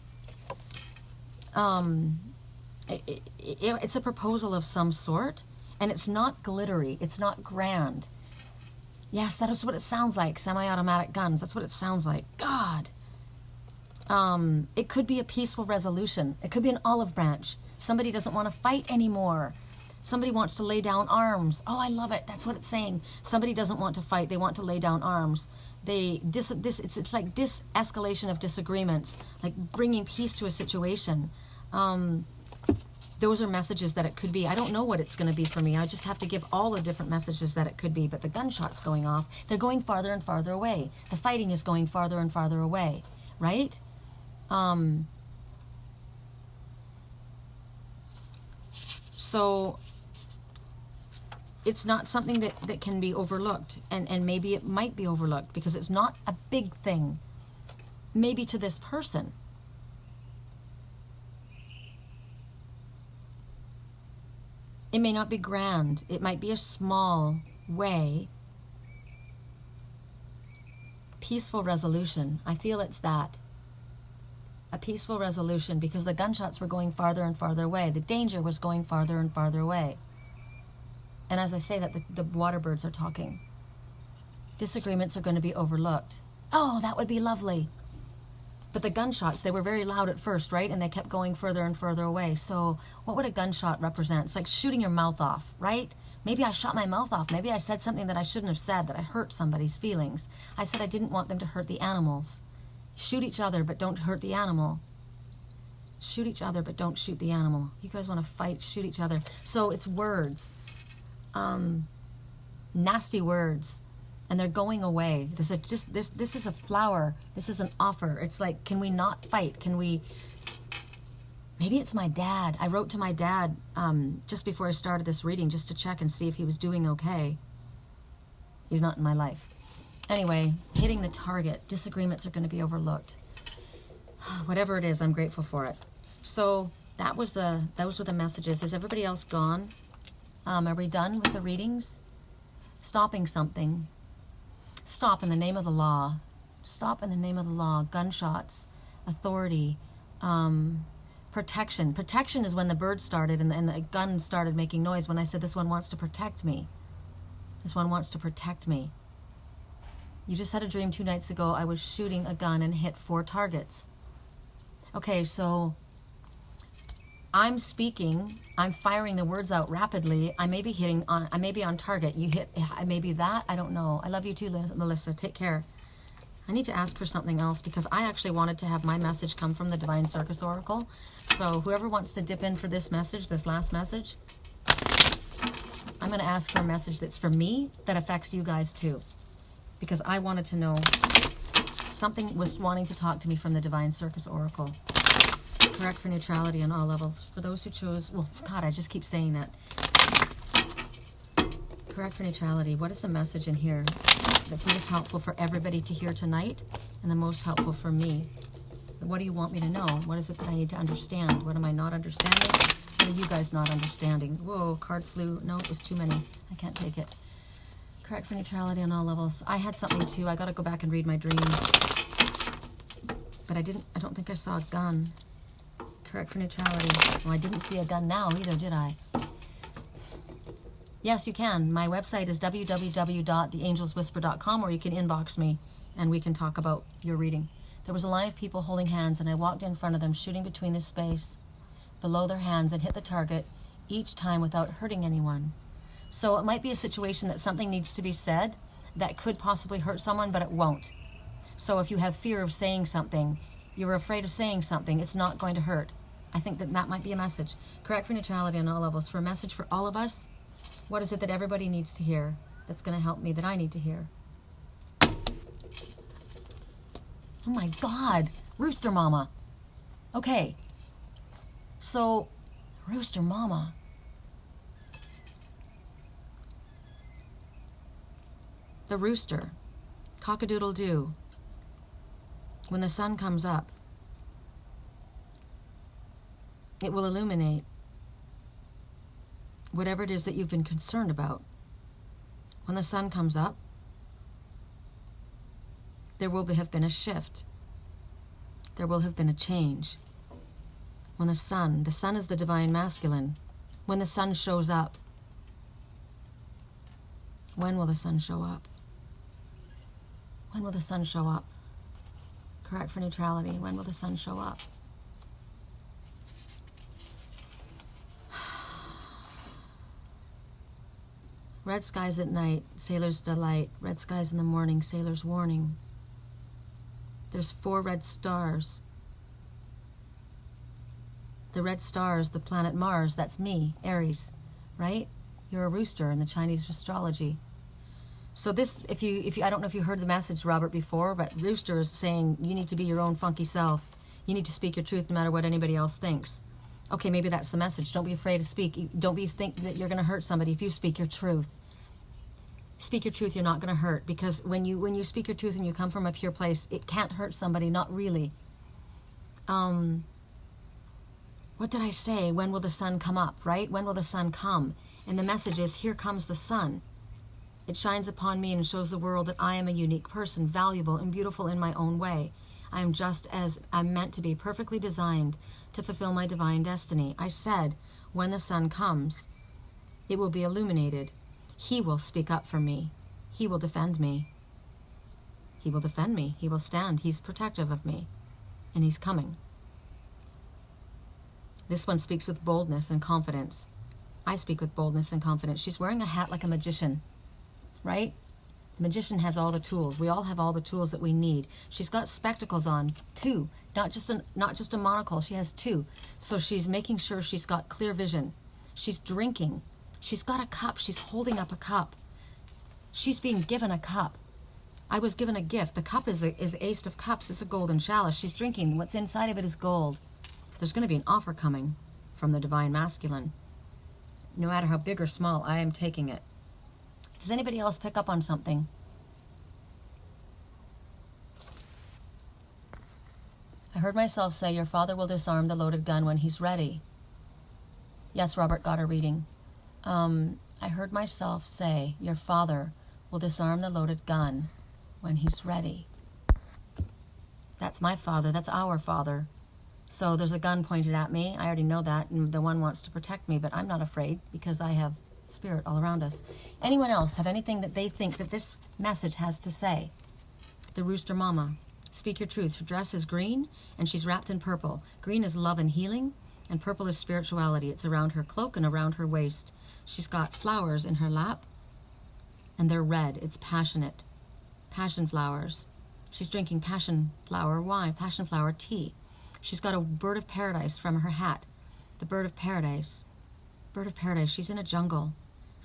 It's a proposal of some sort, and it's not glittery. It's not grand. Yes, that is what it sounds like. Semi-automatic guns. That's what it sounds like. God. It could be a peaceful resolution. It could be an olive branch. Somebody doesn't want to fight anymore. Somebody wants to lay down arms. Oh, I love it. That's what it's saying. Somebody doesn't want to fight. They want to lay down arms. It's like de-escalation of disagreements, like bringing peace to a situation. Those are messages that it could be. I don't know what it's going to be for me. I just have to give all the different messages that it could be. But the gunshots going off, they're going farther and farther away. The fighting is going farther and farther away, right? So it's not something that can be overlooked, and maybe it might be overlooked because it's not a big thing, maybe to this person. It may not be grand. It might be a small way. Peaceful resolution. I feel it's that. A peaceful resolution, because the gunshots were going farther and farther away. The danger was going farther and farther away. And as I say that, the water birds are talking. Disagreements are going to be overlooked. Oh, that would be lovely. But the gunshots, they were very loud at first, right? And they kept going further and further away. So what would a gunshot represent? It's like shooting your mouth off, right? Maybe I shot my mouth off. Maybe I said something that I shouldn't have said, that I hurt somebody's feelings. I said I didn't want them to hurt the animals. Shoot each other, but don't hurt the animal. Shoot each other, but don't shoot the animal. You guys want to fight, shoot each other. So it's words. Nasty words. And they're going away. This is a flower. This is an offer. It's like, can we not fight? Can we... Maybe it's my dad. I wrote to my dad just before I started this reading just to check and see if he was doing okay. He's not in my life. Anyway, hitting the target. Disagreements are going to be overlooked. Whatever it is, I'm grateful for it. So those were the messages. Is everybody else gone? Are we done with the readings? Stopping something. Stop in the name of the law. Stop in the name of the law. Gunshots. Authority. Protection. Protection is when the bird started and the gun started making noise when I said this one wants to protect me. This one wants to protect me. You just had a dream 2 nights ago. I was shooting a gun and hit 4 targets. Okay, so I'm speaking. I'm firing the words out rapidly. I may be hitting on. I may be on target. You hit. I may be that. I don't know. I love you too, Melissa. Take care. I need to ask for something else because I actually wanted to have my message come from the Divine Circus Oracle. So whoever wants to dip in for this message, this last message, I'm going to ask for a message that's for me that affects you guys too. Because I wanted to know, something was wanting to talk to me from the Divine Circus Oracle. Correct for neutrality on all levels. For those who chose, well, God, I just keep saying that. Correct for neutrality. What is the message in here that's most helpful for everybody to hear tonight and the most helpful for me? What do you want me to know? What is it that I need to understand? What am I not understanding? What are you guys not understanding? Whoa, card flew. No, it was too many. I can't take it. Correct for neutrality on all levels. I had something too. I got to go back and read my dreams. But I don't think I saw a gun. Correct for neutrality. Well, I didn't see a gun now either, did I? Yes, you can. My website is www.theangelswhisper.com, or you can inbox me and we can talk about your reading. There was a line of people holding hands, and I walked in front of them, shooting between the space below their hands, and hit the target each time without hurting anyone. So it might be a situation that something needs to be said that could possibly hurt someone, but it won't. So if you have fear of saying something, you're afraid of saying something, it's not going to hurt. I think that might be a message. Correct for neutrality on all levels. For a message for all of us, what is it that everybody needs to hear that's going to help me, that I need to hear? Oh my God, Rooster Mama. Okay, so Rooster Mama. The rooster, cock-a-doodle-doo. When the sun comes up, it will illuminate whatever it is that you've been concerned about. When the sun comes up, there will have been a shift. There will have been a change. When the sun is the divine masculine. When the sun shows up. When will the sun show up? When will the sun show up? Correct for neutrality. When will the sun show up? Red skies at night, sailor's delight. Red skies in the morning, sailor's warning. There's 4 red stars. The red stars, the planet Mars, that's me, Aries, right? You're a rooster in the Chinese astrology. So this, if you, I don't know if you heard the message, Robert, before, but Rooster is saying you need to be your own funky self. You need to speak your truth no matter what anybody else thinks. Okay, maybe that's the message. Don't be afraid to speak. Don't think that you're going to hurt somebody if you speak your truth. Speak your truth, you're not going to hurt, because when you speak your truth and you come from a pure place, it can't hurt somebody, not really. What did I say? When will the sun come up, right? When will the sun come? And the message is, here comes the sun. It shines upon me and shows the world that I am a unique person, valuable and beautiful in my own way. I am just as I'm meant to be, perfectly designed to fulfill my divine destiny. I said, when the sun comes, it will be illuminated. He will speak up for me. He will defend me. He will defend me. He will stand. He's protective of me. And he's coming. This one speaks with boldness and confidence. I speak with boldness and confidence. She's wearing a hat like a magician, right? The magician has all the tools. We all have all the tools that we need. She's got spectacles on, 2. Not just a monocle. She has 2. So she's making sure she's got clear vision. She's drinking. She's got a cup. She's holding up a cup. She's being given a cup. I was given a gift. The cup is the Ace of Cups. It's a golden chalice. She's drinking. What's inside of it is gold. There's going to be an offer coming from the divine masculine. No matter how big or small, I am taking it. Does anybody else pick up on something? I heard myself say, your father will disarm the loaded gun when he's ready. Yes, Robert got a reading. I heard myself say, your father will disarm the loaded gun when he's ready. That's my father. That's our father. So there's a gun pointed at me. I already know that, and the one wants to protect me, but I'm not afraid because I have spirit all around us. Anyone else have anything that they think that this message has to say? The Rooster Mama. Speak your truth. Her dress is green, and she's wrapped in purple. Green is love and healing, and purple is spirituality. It's around her cloak and around her waist. She's got flowers in her lap, and they're red. It's passionate. Passion flowers. She's drinking passion flower wine, passion flower tea. She's got a bird of paradise from her hat. The bird of paradise. Bird of paradise. She's in a jungle.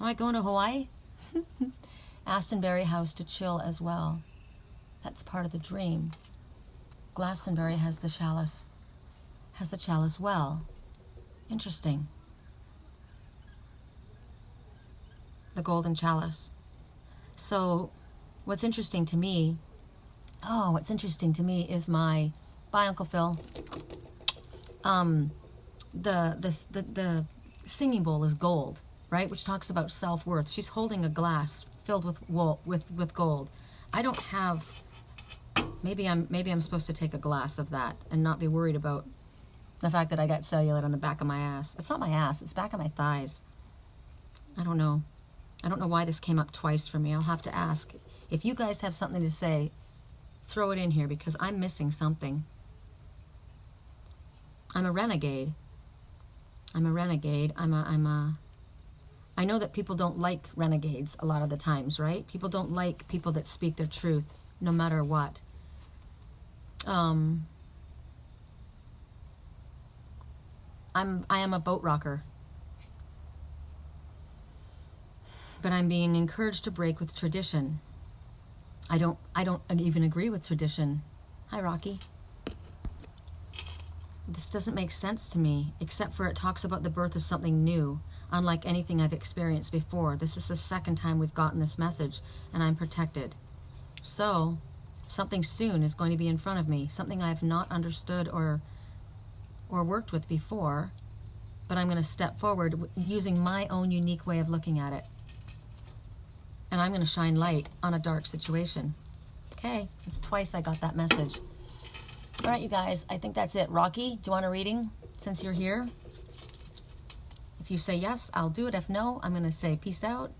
Am I going to Hawaii? Astonbury House to chill as well. That's part of the dream. Glastonbury has the chalice. Has the chalice well. Interesting. The golden chalice. So what's interesting to me is my Bye, Uncle Phil. The singing bowl is gold, right? Which talks about self-worth. She's holding a glass filled with gold. I don't have. Maybe I'm supposed to take a glass of that and not be worried about the fact that I got cellulite on the back of my ass. It's not my ass. It's back of my thighs. I don't know. I don't know why this came up twice for me. I'll have to ask. If you guys have something to say, throw it in here because I'm missing something. I'm a renegade. I'm a renegade. I know that people don't like renegades a lot of the times, right? People don't like people that speak their truth no matter what. I am a boat rocker. But I'm being encouraged to break with tradition. I don't even agree with tradition. Hi, Rocky. This doesn't make sense to me, except for it talks about the birth of something new, unlike anything I've experienced before. This is the second time we've gotten this message, and I'm protected. So, something soon is going to be in front of me, something I've not understood or worked with before, but I'm going to step forward using my own unique way of looking at it. And I'm going to shine light on a dark situation. Okay, it's twice I got that message. All right, you guys, I think that's it. Rocky, do you want a reading since you're here? If you say yes, I'll do it. If no, I'm going to say peace out.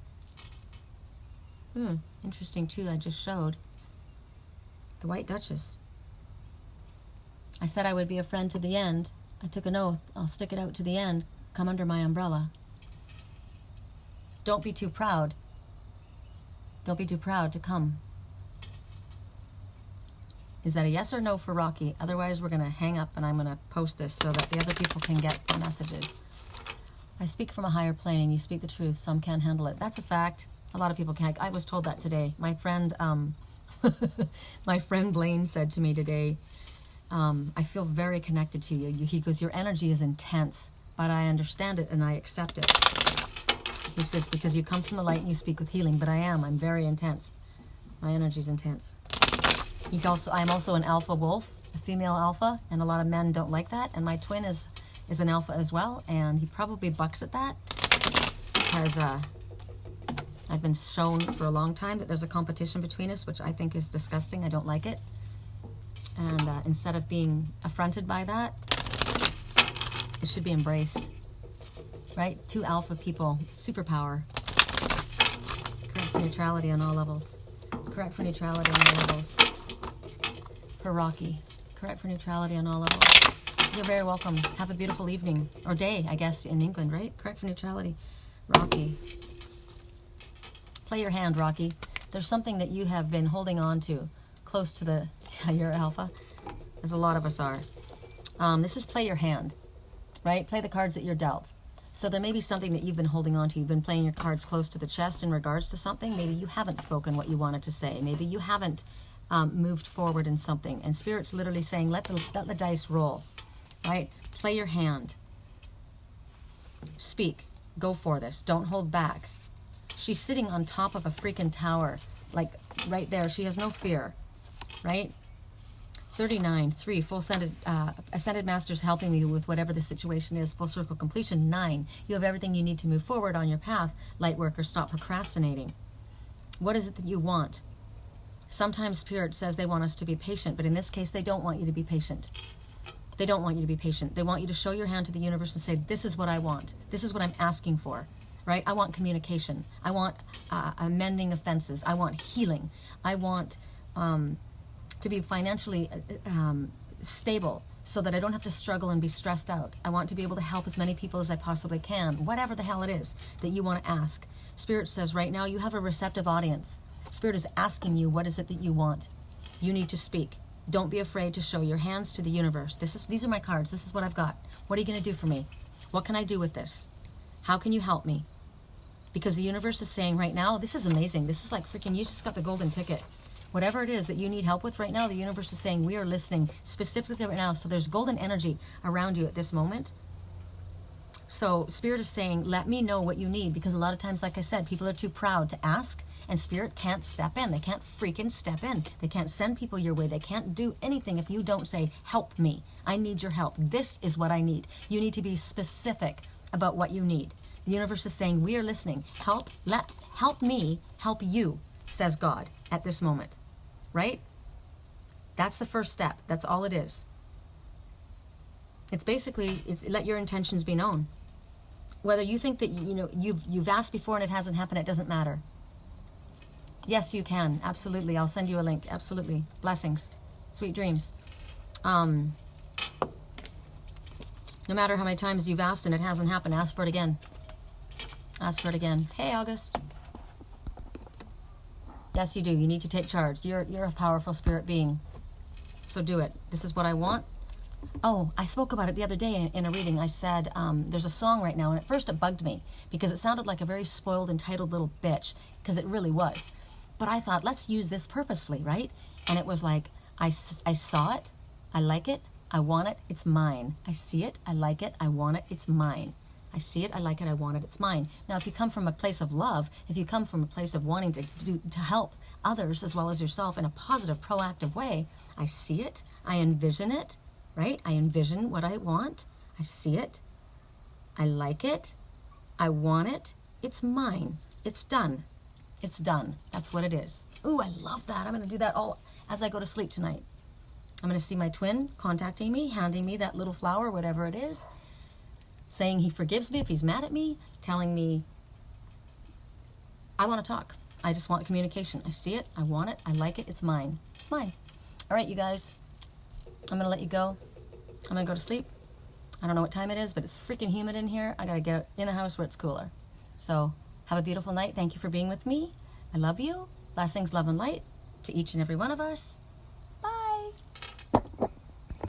Interesting too, I just showed. The White Duchess. I said I would be a friend to the end. I took an oath. I'll stick it out to the end. Come under my umbrella. Don't be too proud. Don't be too proud to come. Is that a yes or no for Rocky? Otherwise, we're going to hang up and I'm going to post this so that the other people can get the messages. I speak from a higher plane. You speak the truth. Some can't handle it. That's a fact. A lot of people can't. I was told that today. My friend, my friend Blaine said to me today, I feel very connected to you. He goes, your energy is intense, but I understand it and I accept it. He says, because you come from the light and you speak with healing, but I'm very intense. My energy is intense. I'm also an alpha wolf, a female alpha, and a lot of men don't like that. And my twin is an alpha as well, and he probably bucks at that because I've been shown for a long time that there's a competition between us, which I think is disgusting. I don't like it. And instead of being affronted by that, it should be embraced. Right? Two alpha people, superpower. Correct for neutrality on all levels. Correct for neutrality on all levels. For Rocky. Correct for neutrality on all levels. You're very welcome. Have a beautiful evening. Or day, I guess, in England, right? Correct for neutrality. Rocky. Play your hand, Rocky. There's something that you have been holding on to close to the... You're alpha. As a lot of us are. This is play your hand. Right? Play the cards that you're dealt. So there may be something that you've been holding on to. You've been playing your cards close to the chest in regards to something. Maybe you haven't spoken what you wanted to say. Maybe you haven't moved forward in something. And Spirit's literally saying, let the dice roll. Right? Play your hand. Speak. Go for this. Don't hold back. She's sitting on top of a freaking tower. Like, right there. She has no fear. Right? 39, 3, full ascended masters helping you with whatever the situation is, full circle completion. 9, you have everything you need to move forward on your path. Light worker, stop procrastinating. What is it that you want? Sometimes Spirit says they want us to be patient, but in this case, they don't want you to be patient. They don't want you to be patient. They want you to show your hand to the universe and say, this is what I want. This is what I'm asking for, right? I want communication. I want amending offenses. I want healing. I want... to be financially stable so that I don't have to struggle and be stressed out. I want to be able to help as many people as I possibly can, whatever the hell it is that you want to ask. Spirit says right now you have a receptive audience. Spirit is asking you, what is it that you want? You need to speak. Don't be afraid to show your hands to the universe. These are my cards. This is what I've got. What are you going to do for me? What can I do with this? How can you help me? Because the universe is saying right now, this is amazing. This is like freaking, you just got the golden ticket. Whatever it is that you need help with right now, the universe is saying we are listening specifically right now. So there's golden energy around you at this moment. So Spirit is saying, let me know what you need, because a lot of times, like I said, people are too proud to ask, and Spirit can't step in. They can't freaking step in. They can't send people your way. They can't do anything if you don't say, help me. I need your help. This is what I need. You need to be specific about what you need. The universe is saying, we are listening. Help me help you, says God at this moment, right? That's the first step. That's all it is. It's basically, let your intentions be known. Whether you think that, you know, you've asked before and it hasn't happened, it doesn't matter. Yes, you can. Absolutely. I'll send you a link. Absolutely. Blessings. Sweet dreams. No matter how many times you've asked and it hasn't happened, ask for it again. Ask for it again. Hey, August. Yes, you do. You need to take charge. You're a powerful spirit being. So do it. This is what I want. Oh, I spoke about it the other day in a reading. I said, there's a song right now, and at first it bugged me because it sounded like a very spoiled, entitled little bitch, because it really was. But I thought, let's use this purposefully, right? And it was like, I saw it, I like it, I want it, it's mine. I see it, I like it, I want it, it's mine. I see it, I like it, I want it, it's mine. Now, if you come from a place of love, if you come from a place of wanting to help others as well as yourself in a positive, proactive way, I see it, I envision it, right? I envision what I want. I see it. I like it. I want it. It's mine. It's done. It's done. That's what it is. Ooh, I love that. I'm going to do that all as I go to sleep tonight. I'm going to see my twin contacting me, handing me that little flower, whatever it is, saying he forgives me if he's mad at me, telling me I want to talk. I just want communication. I see it. I want it. I like it. It's mine. It's mine. All right, you guys. I'm going to let you go. I'm going to go to sleep. I don't know what time it is, but it's freaking humid in here. I got to get in the house where it's cooler. So have a beautiful night. Thank you for being with me. I love you. Blessings, love, and light to each and every one of us.